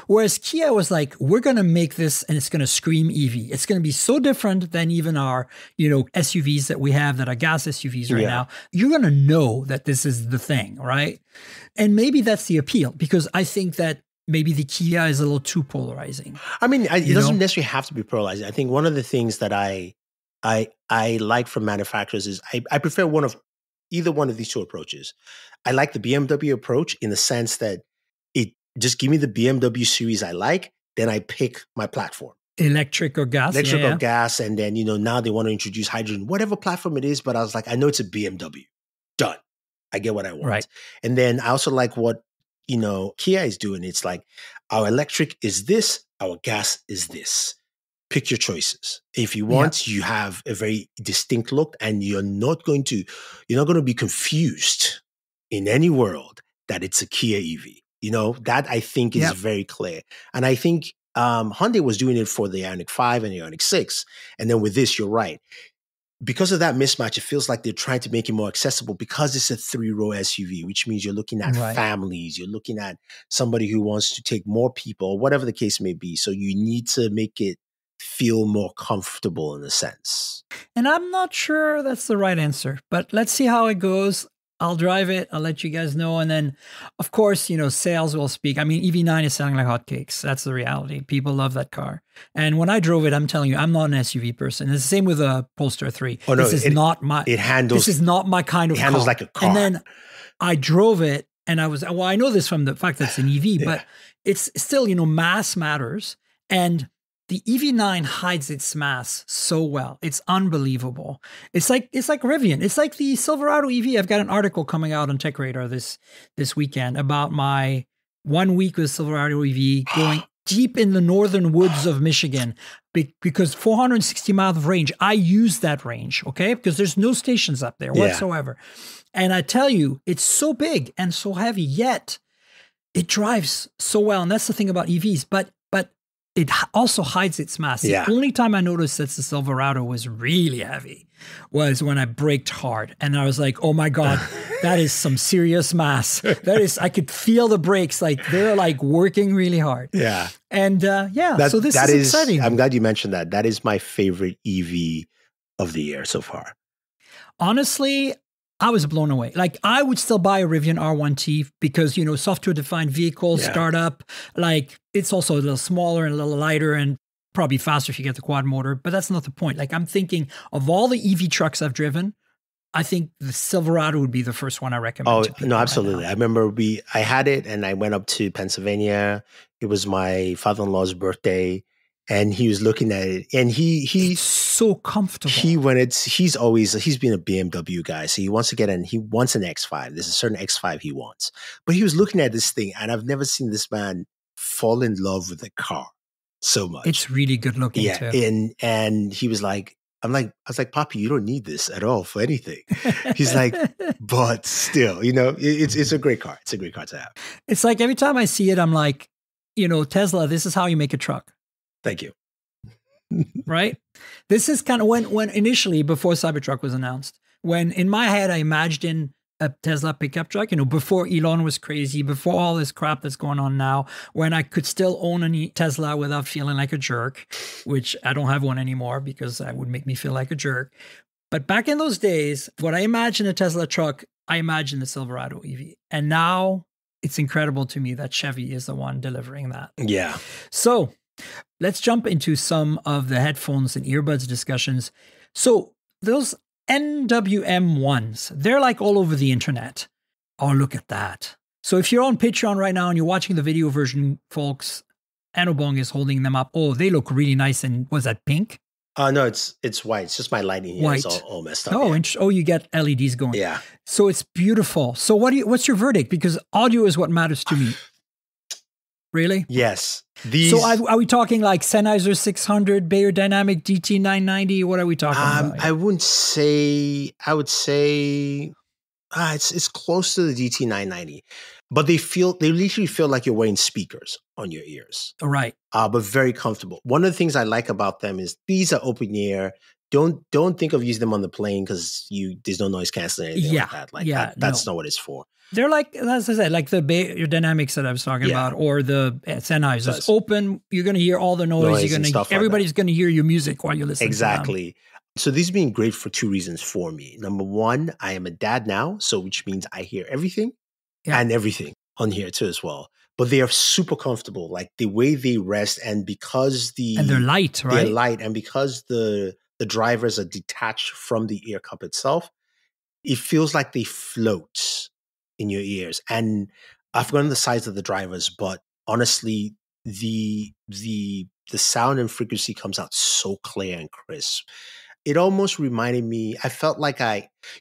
whereas Kia was like, we're going to make this and it's going to scream EV. It's going to be so different than even our, SUVs that we have that are gas SUVs right now. You're going to know that this is the thing, right? And maybe that's the appeal, because I think that maybe the Kia is a little too polarizing. I mean, it doesn't necessarily have to be polarizing. I think one of the things that I like from manufacturers is I prefer either one of these two approaches. I like the BMW approach in the sense that it just give me the BMW series I like, then I pick my platform. Electric or gas. Or gas, and then, now they want to introduce hydrogen, whatever platform it is, but I was like, I know it's a BMW. Done. I get what I want. Right. And then I also like what Kia is doing. It's like, our electric is this, our gas is this. Pick your choices. If you want, you have a very distinct look, and you're not going to be confused in any world that it's a Kia EV. That I think is very clear. And I think Hyundai was doing it for the IONIQ 5 and the IONIQ 6. And then with this, you're right. Because of that mismatch, it feels like they're trying to make it more accessible because it's a 3-row SUV, which means you're looking at families, you're looking at somebody who wants to take more people, whatever the case may be. So you need to make it feel more comfortable in a sense. And I'm not sure that's the right answer, but let's see how it goes. I'll drive it. I'll let you guys know. And then, of course, sales will speak. I mean, EV9 is selling like hotcakes. That's the reality. People love that car. And when I drove it, I'm telling you, I'm not an SUV person. It's the same with a Polestar 3. Oh, no, this is not my kind of car. It handles like a car. And then I drove it and I know this from the fact that it's an EV, but it's still, mass matters. And the EV9 hides its mass so well. It's unbelievable. It's like Rivian. It's like the Silverado EV. I've got an article coming out on Tech Radar this weekend about my 1 week with Silverado EV going deep in the northern woods of Michigan, because 460 miles of range. I use that range, okay? Because there's no stations up there whatsoever. And I tell you, it's so big and so heavy, yet it drives so well. And that's the thing about EVs. But it also hides its mass. The only time I noticed that the Silverado was really heavy was when I braked hard. And I was like, oh my God, that is some serious mass. I could feel the brakes. Like they're like working really hard. Yeah. And so this is exciting. I'm glad you mentioned that. That is my favorite EV of the year so far. Honestly, I was blown away. Like I would still buy a Rivian R1T because, software-defined vehicle, startup, like it's also a little smaller and a little lighter and probably faster if you get the quad motor, but that's not the point. Like I'm thinking of all the EV trucks I've driven, I think the Silverado would be the first one I recommend. Oh, no, absolutely. I remember I had it and I went up to Pennsylvania. It was my father-in-law's birthday. And he was looking at it, and it's so comfortable. He's been a BMW guy, so he wants an X5. There's a certain X5 he wants, but he was looking at this thing, and I've never seen this man fall in love with a car so much. It's really good looking too. And he was like, I was like, Poppy, you don't need this at all for anything. He's like, but still, it's a great car. It's a great car to have. It's like every time I see it, I'm like, Tesla, this is how you make a truck. Thank you. Right? This is kind of when initially, before Cybertruck was announced, when in my head, I imagined a Tesla pickup truck, before Elon was crazy, before all this crap that's going on now, when I could still own a Tesla without feeling like a jerk, which I don't have one anymore because that would make me feel like a jerk. But back in those days, when I imagined a Tesla truck, I imagined the Silverado EV. And now it's incredible to me that Chevy is the one delivering that. Yeah. So let's jump into some of the headphones and earbuds discussions. So those NWM ones, they're like all over the internet. Oh, look at that. So if you're on Patreon right now and you're watching the video version, folks, Anobong is holding them up. Oh, they look really nice. And was that pink? No, it's white. It's just my lighting here. White. It's all messed up. Oh, Yeah. oh, you get LEDs going. Yeah. So it's beautiful. So what's your verdict? Because audio is what matters to me. Really? Yes. So are we talking like Sennheiser 600, Bayer Dynamic DT990? What are we talking about? I would say it's close to the DT990, but they literally feel like you're wearing speakers on your ears. All right. But very comfortable. One of the things I like about them is these are open ear. Don't think of using them on the plane because there's no noise canceling or anything like that. That's not what it's for. They're like, as I said, like the Bayer Dynamics that I was talking about, or the Sennheiser. It's open. You're going to hear all the noise. Everybody's going to hear your music while you're listening. Exactly. So these being great for two reasons for me. Number one, I am a dad now, so which means I hear everything and everything on here too as well. But they are super comfortable, like the way they rest, and because and they're light, right? They're light, and because the drivers are detached from the ear cup itself, it feels like they float in your ears. And I've forgotten the size of the drivers, but honestly, the sound and frequency comes out so clear and crisp. It almost reminded me, I felt like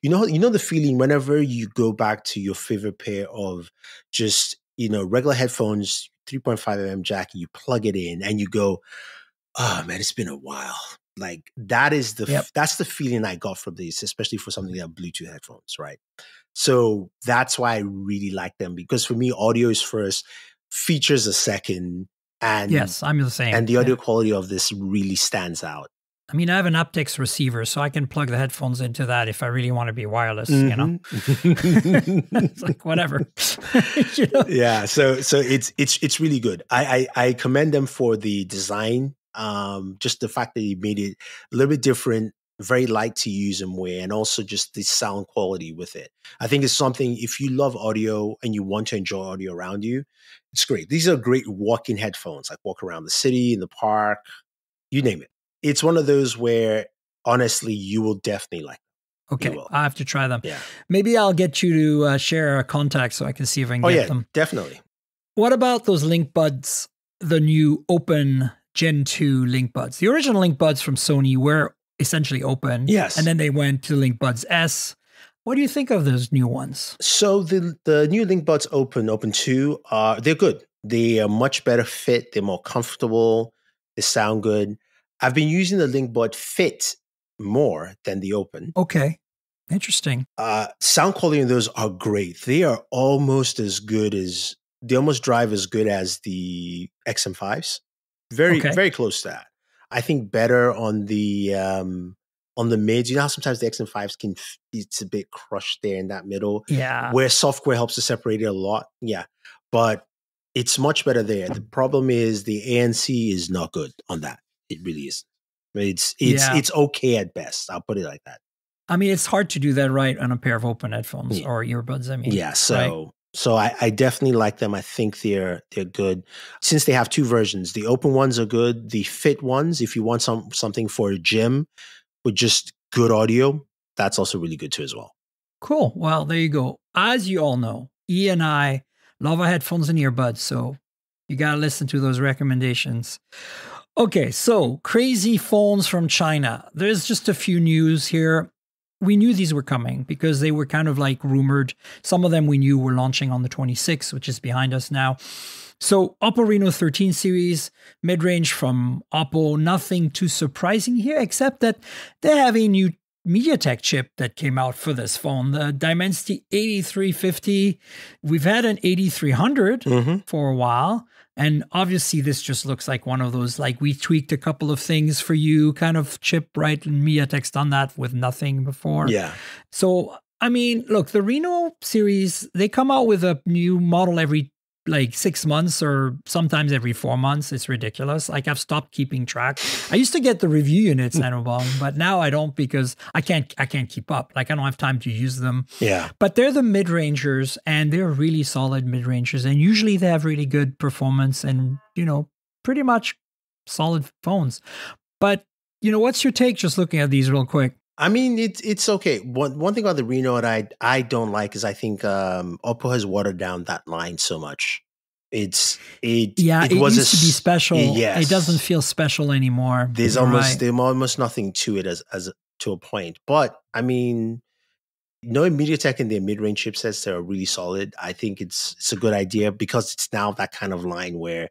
you know the feeling whenever you go back to your favorite pair of just, regular headphones, 3.5mm jack, you plug it in and you go, oh man, it's been a while. Like that's the feeling I got from these, especially for something like Bluetooth headphones, right? So that's why I really like them, because for me, audio is first, features are second. And yes, I'm the same. And the audio quality of this really stands out. I mean, I have an aptX receiver, so I can plug the headphones into that if I really want to be wireless, It's like, whatever. Yeah, so it's really good. I commend them for the design, just the fact that you made it a little bit different, very light to use and wear, and also just the sound quality with it. I think it's something, if you love audio and you want to enjoy audio around you, it's great. These are great walk-in headphones, like walk around the city, in the park, you name it. It's one of those where, honestly, you will definitely like them. Okay, I have to try them. Yeah. Maybe I'll get you to share a contact so I can see if I can get them. Definitely. What about those Link Buds, the new open Gen 2 Link Buds? The original Link Buds from Sony were essentially open. Yes. And then they went to Link Buds S. What do you think of those new ones? So the new Link Buds Open 2, they're good. They are much better fit. They're more comfortable. They sound good. I've been using the Link Bud Fit more than the Open. Okay. Interesting. Sound quality in those are great. They are almost as good as, they almost drive as good as the XM5s. Very close to that. I think better on the mids. You know how sometimes the XM5s it's a bit crushed there in that middle. Yeah. Where software helps to separate it a lot. Yeah. But it's much better there. The problem is the ANC is not good on that. It really is. It's okay at best. I'll put it like that. I mean, it's hard to do that right on a pair of open headphones or earbuds. I mean, yeah. So I definitely like them. I think they're good. Since they have two versions, the open ones are good. The fit ones, if you want something for a gym with just good audio, that's also really good too as well. Cool. Well, there you go. As you all know, E and I love our headphones and earbuds, so you got to listen to those recommendations. Okay, so crazy phones from China. There's just a few news here. We knew these were coming because they were kind of like rumored. Some of them we knew were launching on the 26th, which is behind us now. So Oppo Reno 13 series, mid-range from Oppo. Nothing too surprising here, except that they have a new MediaTek chip that came out for this phone, the Dimensity 8350. We've had an 8300 for a while. And obviously, this just looks like one of those, like, we tweaked a couple of things for you kind of chip, right? And MediaTek's done that with nothing before. Yeah. So, I mean, look, the Reno series, they come out with a new model every like 6 months or sometimes every 4 months. It's ridiculous. Like I've stopped keeping track. I used to get the review units, but now I don't because I can't keep up. Like I don't have time to use them. Yeah. But they're the mid-rangers and they're really solid mid-rangers. And usually they have really good performance and, pretty much solid phones. But, what's your take just looking at these real quick? I mean, it's okay. One thing about the Reno that I don't like is I think Oppo has watered down that line so much. It used to be special. Yes. It doesn't feel special anymore. There's almost nothing to it as to a point. But I mean, knowing MediaTek and their mid-range chipsets that are really solid, I think it's a good idea because it's now that kind of line where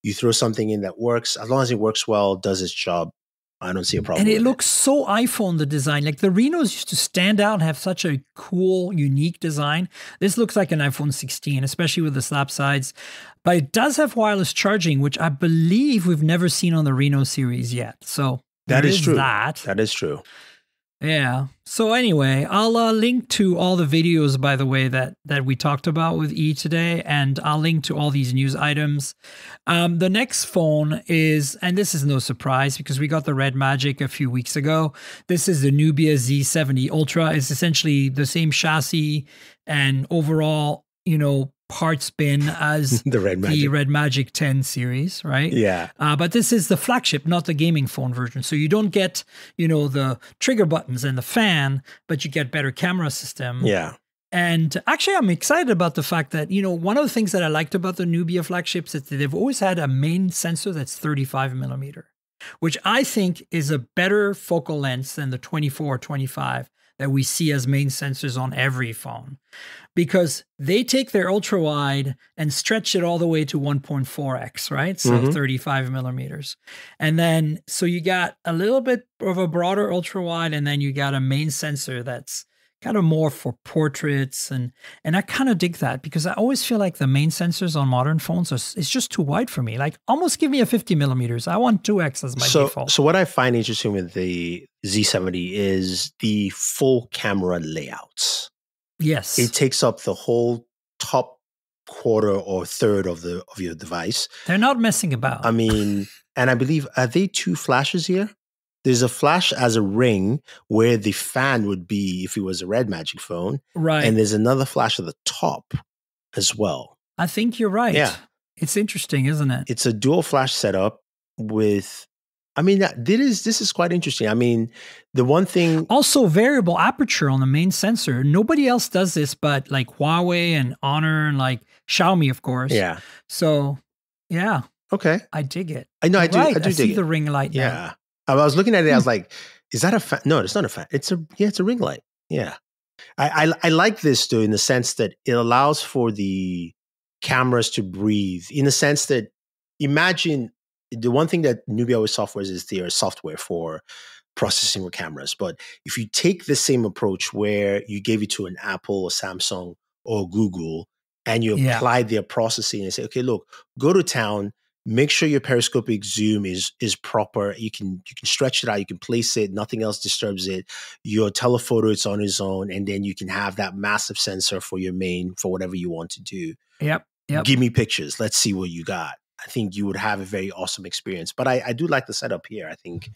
you throw something in that works. As long as it works well, does its job, I don't see a problem. And it looks so iPhone, the design. Like the Renos used to stand out and have such a cool, unique design. This looks like an iPhone 16, especially with the slap sides. But it does have wireless charging, which I believe we've never seen on the Reno series yet. So that is true. That is true. Yeah. So anyway, I'll link to all the videos, by the way, that we talked about with E today, and I'll link to all these news items. The next phone is, and this is no surprise because we got the Red Magic a few weeks ago. This is the Nubia Z70 Ultra. It's essentially the same chassis and overall, parts bin as the Red Magic 10 series, right? Yeah. But this is the flagship, not the gaming phone version. So you don't get, the trigger buttons and the fan, but you get better camera system. Yeah. And actually, I'm excited about the fact that, one of the things that I liked about the Nubia flagships is that they've always had a main sensor that's 35 millimeter, which I think is a better focal length than the 24 or 25 that we see as main sensors on every phone, because they take their ultra wide and stretch it all the way to 1.4x, right? So 35 millimeters. And then, so you got a little bit of a broader ultra wide, and then you got a main sensor that's kind of more for portraits. And I kind of dig that because I always feel like the main sensors on modern phones it's just too wide for me. Like almost give me a 50 millimeters. I want 2x as my default. So what I find interesting with the Z70 is the full camera layouts. Yes. It takes up the whole top quarter or third of your device. They're not messing about. I mean, and I believe, are they 2 flashes here? There's a flash as a ring where the fan would be if it was a Red Magic phone. Right. And there's another flash at the top as well. I think you're right. Yeah. It's interesting, isn't it? It's a dual flash setup with, I mean, this is quite interesting. I mean, the one thing. Also, variable aperture on the main sensor. Nobody else does this but like Huawei and Honor and like Xiaomi, of course. Yeah. So, yeah. Okay. I dig it. I know, I do. Right. I do dig see it. the ring light now. Yeah. I was looking at it. I was like, "Is that a fan?" No, it's not a fan. It's a ring light. Yeah, I like this though in the sense that it allows for the cameras to breathe. In the sense that, imagine the one thing that Nubia always offers is their software for processing with cameras. But if you take the same approach where you gave it to an Apple or Samsung or Google and you apply their processing and say, "Okay, look, go to town." Make sure your periscopic zoom is proper. You can stretch it out. You can place it. Nothing else disturbs it. Your telephoto, it's on its own. And then you can have that massive sensor for your main, for whatever you want to do. Yep. Give me pictures. Let's see what you got. I think you would have a very awesome experience. But I do like the setup here. I think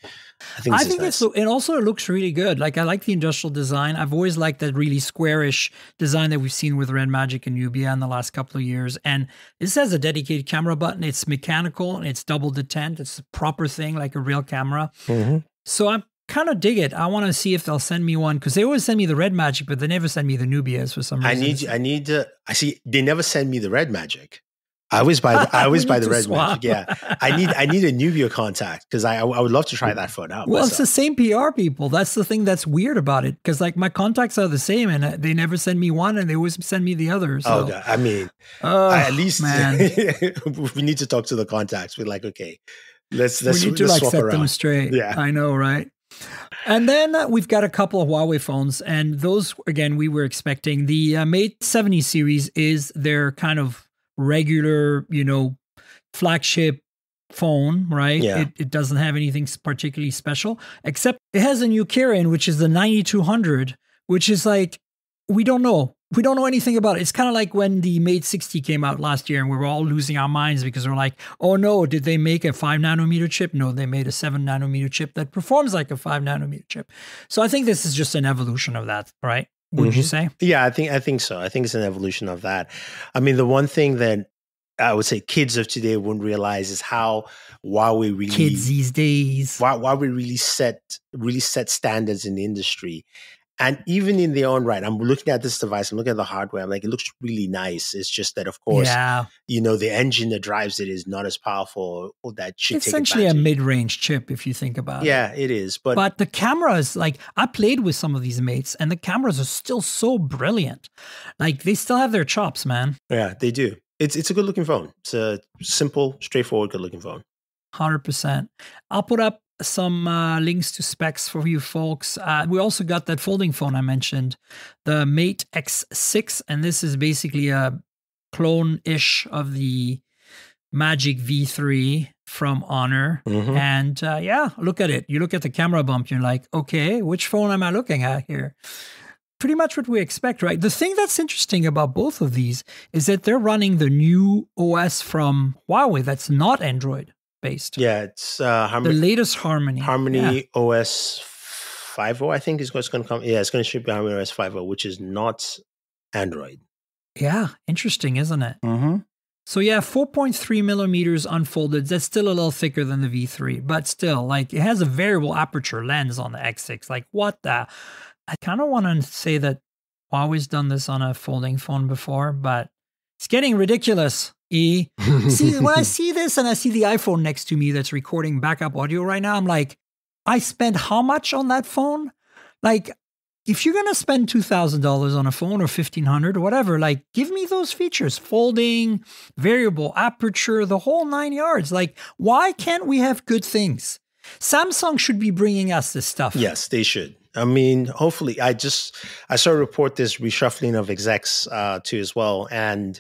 nice. And also it looks really good. Like I like the industrial design. I've always liked that really squarish design that we've seen with Red Magic and Nubia in the last couple of years. And this has a dedicated camera button. It's mechanical and it's double detent. It's a proper thing, like a real camera. So I'm kind of dig it. I want to see if they'll send me one because they always send me the Red Magic, but they never send me the Nubias for some reason. I see. They never send me the Red Magic. I always buy the Red Magic. Yeah, I need a Nubia contact because I would love to try that phone out. Well, myself. It's the same PR people. That's the thing that's weird about it because like my contacts are the same and they never send me one and they always send me the other. So. Oh, God. I mean, at least man. we need to talk to the contacts. We're like, okay, let's we need to like swap set around. them straight. Yeah, I know, right? And then we've got a couple of Huawei phones, and those again we were expecting. The Mate 70 series is their kind of regular, flagship phone, right? Yeah. It doesn't have anything particularly special, except it has a new Kirin, which is the 9200, which is like, we don't know. we don't know anything about it. It's kind of like when the Mate 60 came out last year and we were all losing our minds because we're like, oh no, did they make a 5 nanometer chip? No, they made a 7 nanometer chip that performs like a 5 nanometer chip. So I think this is just an evolution of that, right? Would you say? Yeah, I think so. I think it's an evolution of that. I mean, the one thing that I would say kids of today wouldn't realize is how Huawei really kids these days. Huawei really set standards in the industry. And even in their own right, I'm looking at this device, I'm looking at the hardware, I'm like, it looks really nice. It's just that, of course, the engine that drives it is not as powerful. Or that should it's essentially a mid-range chip, if you think about it. Yeah, it is. But the cameras, like, I played with some of these Mates, and the cameras are still so brilliant. Like, they still have their chops, man. Yeah, they do. It's a good-looking phone. It's a simple, straightforward, good-looking phone. 100%. I'll put up some links to specs for you folks. We also got that folding phone I mentioned, the Mate X6, and this is basically a clone-ish of the Magic V3 from Honor. And look at it. You look at the camera bump, you're like, okay, which phone am I looking at here? Pretty much what we expect, right? The thing that's interesting about both of these is that they're running the new OS from Huawei that's not Android based. Yeah, it's the latest Harmony. OS 5.0, I think is what's going to come. Yeah, it's going to ship Harmony OS 5.0, which is not Android. Yeah, interesting, isn't it? So yeah, 4.3 millimeters unfolded. That's still a little thicker than the V3, but still, like, it has a variable aperture lens on the X6. Like, what the? I kind of want to say that Huawei's done this on a folding phone before, but it's getting ridiculous. See, when I see this and I see the iPhone next to me that's recording backup audio right now, I'm like, I spent how much on that phone? Like, if you're going to spend $2,000 on a phone or $1,500 or whatever, like, give me those features, folding, variable aperture, the whole 9 yards. Like, why can't we have good things? Samsung should be bringing us this stuff. Yes, they should. I mean, hopefully, I saw a report this reshuffling of execs too as well. And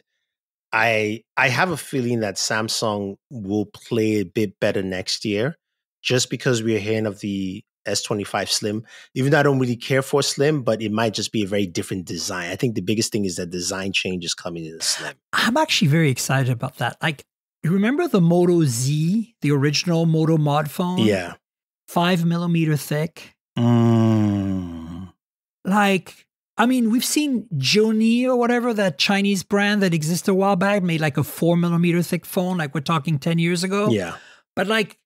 I have a feeling that Samsung will play a bit better next year just because we're hearing of the S25 Slim. Even though I don't really care for Slim, but it might just be a very different design. I think the biggest thing is that design change is coming in the Slim. I'm actually very excited about that. Like, you remember the Moto Z, the original Moto Mod phone? Yeah. 5 millimeter thick. Like, I mean, we've seen Joni or whatever, that Chinese brand that existed a while back, made like a 4 millimeter thick phone, like we're talking 10 years ago. Yeah. But like,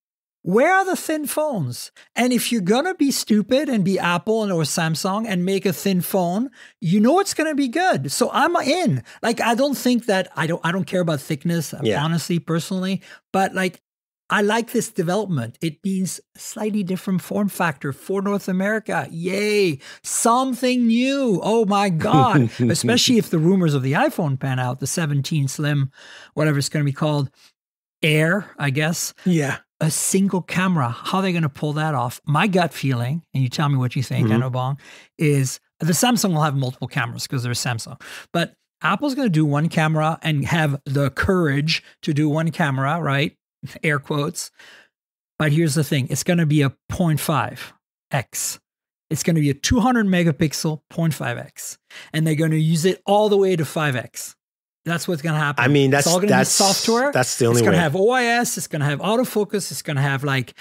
where are the thin phones? And if you're going to be stupid and be Apple or Samsung and make a thin phone, you know it's going to be good. So I'm in. Like, I don't think that, I don't care about thickness, honestly, personally. But like, I like this development. It means slightly different form factor for North America. Yay. Something new. Oh my God. Especially if the rumors of the iPhone pan out, the 17 Slim, whatever it's going to be called, Air, I guess. Yeah. A single camera. How are they going to pull that off? My gut feeling, and you tell me what you think, I know, Bong, is the Samsung will have multiple cameras because they're Samsung. But Apple's going to do one camera and have the courage to do one camera, right? Air quotes. But here's the thing. It's going to be a 0.5x. It's going to be a 200 megapixel 0.5x. And they're going to use it all the way to 5x. That's what's going to happen. I mean, it's all going to be software. That's the only way. It's going to have OIS. It's going to have autofocus. It's going to have like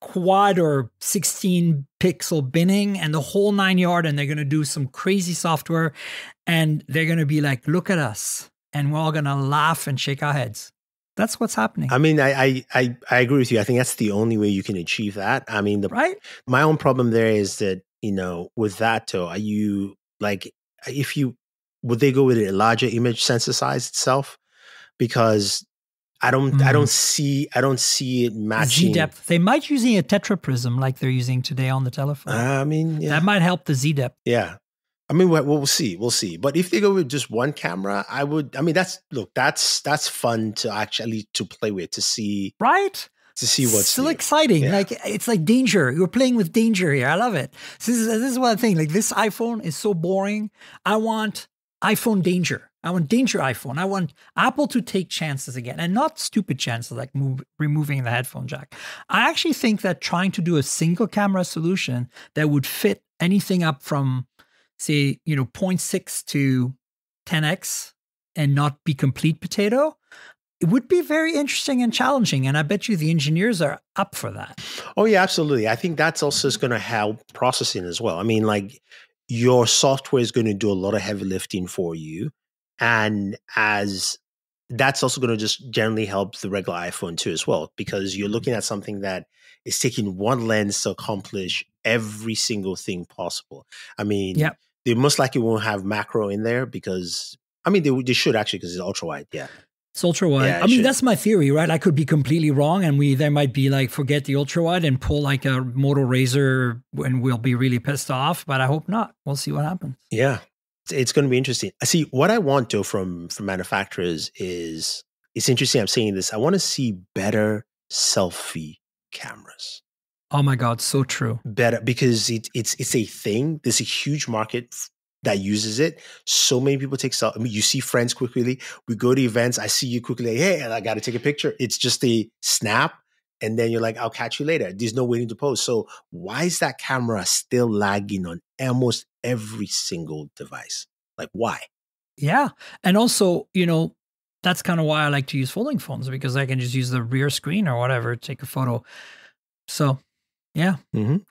quad or 16 pixel binning and the whole 9 yard. And they're going to do some crazy software. And they're going to be like, look at us. And we're all going to laugh and shake our heads. That's what's happening. I mean, I agree with you. I think that's the only way you can achieve that. I mean, my own problem there is that, you know, with that, are you like, would they go with a larger image sensor size itself? Because I don't see it matching. Z-depth. They might using a tetraprism like they're using today on the telephone. I mean, yeah. That might help the Z-depth. Yeah. I mean, we'll see. We'll see. But if they go with just one camera, that's fun to actually to play with, to see. Right? To see what's still new. Exciting. Yeah. Like, it's like danger. You're playing with danger here. I love it. This is one thing. Like, this iPhone is so boring. I want iPhone danger. I want danger iPhone. I want Apple to take chances again, and not stupid chances like removing the headphone jack. I actually think that trying to do a single camera solution that would fit anything up from say, 0.6 to 10x and not be complete potato, it would be very interesting and challenging. And I bet you the engineers are up for that. Oh, yeah, absolutely. I think that's also going to help processing as well. I mean, like your software is going to do a lot of heavy lifting for you. And as that's also going to just generally help the regular iPhone too as well, because you're looking at something that is taking one lens to accomplish every single thing possible. I mean, they most likely won't have macro in there because, I mean, they should actually because it's ultra wide. Yeah. It's ultra wide. Yeah, I mean, that's my theory, right? I could be completely wrong, and there might be like forget the ultra wide and pull like a Moto Razr, and we'll be really pissed off. But I hope not. We'll see what happens. Yeah, it's going to be interesting. See, what I want though from manufacturers is it's interesting. I'm saying this. I want to see better selfie cameras. Oh my God, so true. Better because it's a thing. There's a huge market that uses it. So many people take selfies. I mean, you see friends quickly. We go to events. I see you quickly. Like, hey, I got to take a picture. It's just a snap. And then you're like, I'll catch you later. There's no waiting to pose. So why is that camera still lagging on almost every single device? Like, why? Yeah. And also, that's kind of why I like to use folding phones, because I can just use the rear screen or whatever, take a photo. So, yeah,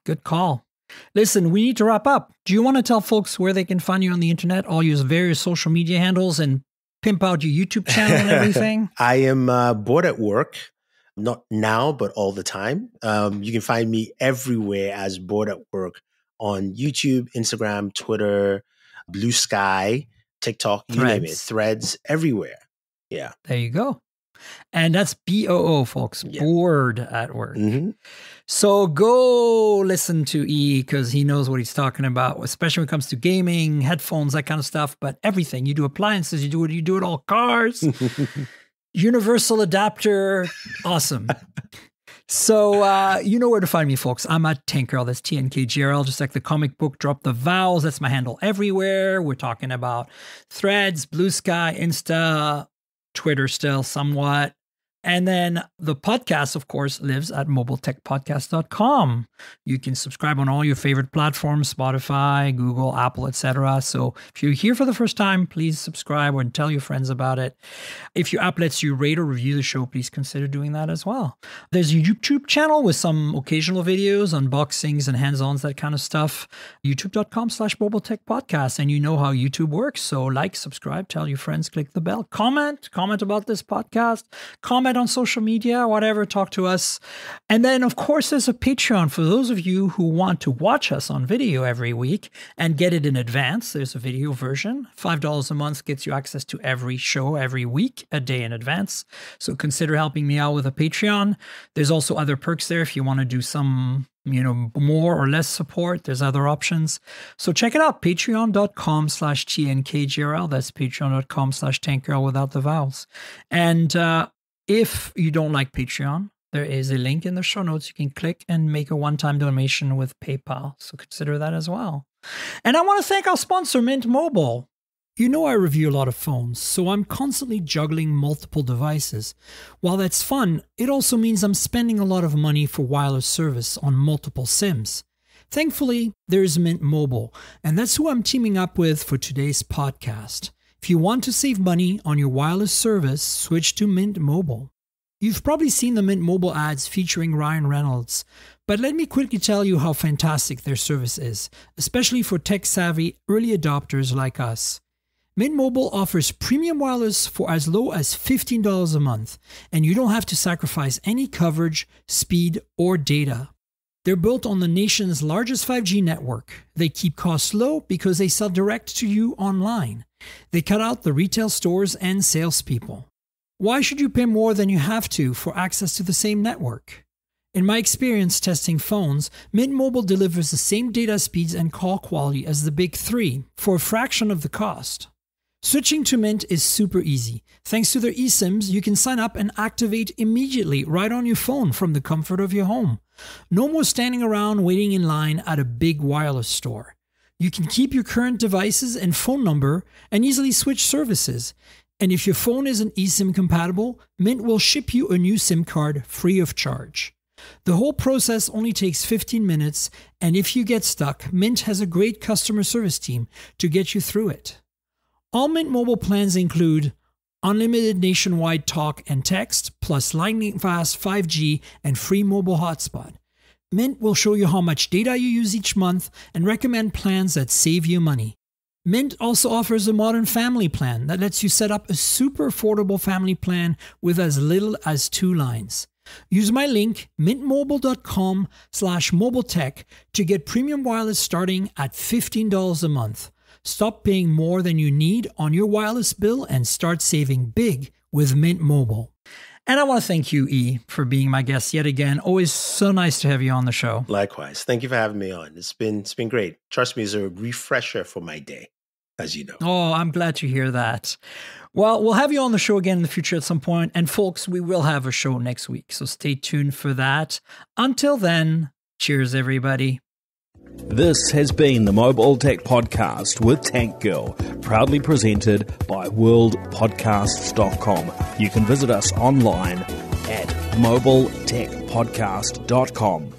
good call. Listen, we need to wrap up. Do you want to tell folks where they can find you on the internet, all your various social media handles, and pimp out your YouTube channel and everything? I am bored at work. Not now, but all the time. You can find me everywhere as Bored at Work on YouTube, Instagram, Twitter, Blue Sky, TikTok, you name it. Threads, everywhere. Yeah. There you go. And that's BOO, folks. Yeah. Bored at Work. So go listen to E because he knows what he's talking about, especially when it comes to gaming, headphones, that kind of stuff. But everything. You do appliances, you do it all, cars, universal adapter. Awesome. So you know where to find me, folks. I'm at Tankerl. That's TNKGRL, just like the comic book. Drop the vowels. That's my handle everywhere. We're talking about Threads, Blue Sky, Insta, Twitter still somewhat. And then the podcast, of course, lives at mobiletechpodcast.com. You can subscribe on all your favorite platforms, Spotify, Google, Apple, etc. So if you're here for the first time, please subscribe and tell your friends about it. If your app lets you rate or review the show, please consider doing that as well. There's a YouTube channel with some occasional videos, unboxings and hands-ons, that kind of stuff. youtube.com/mobiletechpodcast. And you know how YouTube works. So like, subscribe, tell your friends, click the bell, comment about this podcast, comment on social media, whatever, talk to us. And then, of course, there's a Patreon for those of you who want to watch us on video every week and get it in advance. There's a video version. $5 a month gets you access to every show every week, a day in advance. So consider helping me out with a Patreon. There's also other perks there if you want to do some more or less support. There's other options. So check it out. Patreon.com/TNKGRL. That's patreon.com/Tankerl without the vowels. And if you don't like Patreon, there is a link in the show notes. You can click and make a one-time donation with PayPal. So consider that as well. And I want to thank our sponsor, Mint Mobile. You know I review a lot of phones, so I'm constantly juggling multiple devices. While that's fun, it also means I'm spending a lot of money for wireless service on multiple SIMs. Thankfully, there's Mint Mobile, and that's who I'm teaming up with for today's podcast. If you want to save money on your wireless service, switch to Mint Mobile. You've probably seen the Mint Mobile ads featuring Ryan Reynolds, but let me quickly tell you how fantastic their service is, especially for tech-savvy early adopters like us. Mint Mobile offers premium wireless for as low as $15 a month, and you don't have to sacrifice any coverage, speed, or data. They're built on the nation's largest 5G network. They keep costs low because they sell direct to you online. They cut out the retail stores and salespeople. Why should you pay more than you have to for access to the same network? In my experience testing phones, Mint Mobile delivers the same data speeds and call quality as the big three for a fraction of the cost. Switching to Mint is super easy. Thanks to their eSIMs, you can sign up and activate immediately right on your phone from the comfort of your home. No more standing around waiting in line at a big wireless store. You can keep your current devices and phone number and easily switch services. And if your phone isn't eSIM compatible, Mint will ship you a new SIM card free of charge. The whole process only takes 15 minutes, and if you get stuck, Mint has a great customer service team to get you through it. All Mint Mobile plans include unlimited nationwide talk and text, plus lightning-fast 5G and free mobile hotspot. Mint will show you how much data you use each month and recommend plans that save you money. Mint also offers a modern family plan that lets you set up a super affordable family plan with as little as 2 lines. Use my link, mintmobile.com/mobiletech, to get premium wireless starting at $15 a month. Stop paying more than you need on your wireless bill and start saving big with Mint Mobile. And I want to thank you, E, for being my guest yet again. Always so nice to have you on the show. Likewise. Thank you for having me on. It's been great. Trust me, it's a refresher for my day, as you know. Oh, I'm glad to hear that. Well, we'll have you on the show again in the future at some point. And folks, we will have a show next week, so stay tuned for that. Until then, cheers, everybody. This has been the Mobile Tech Podcast with Tank Girl, proudly presented by worldpodcasts.com. You can visit us online at mobiletechpodcast.com.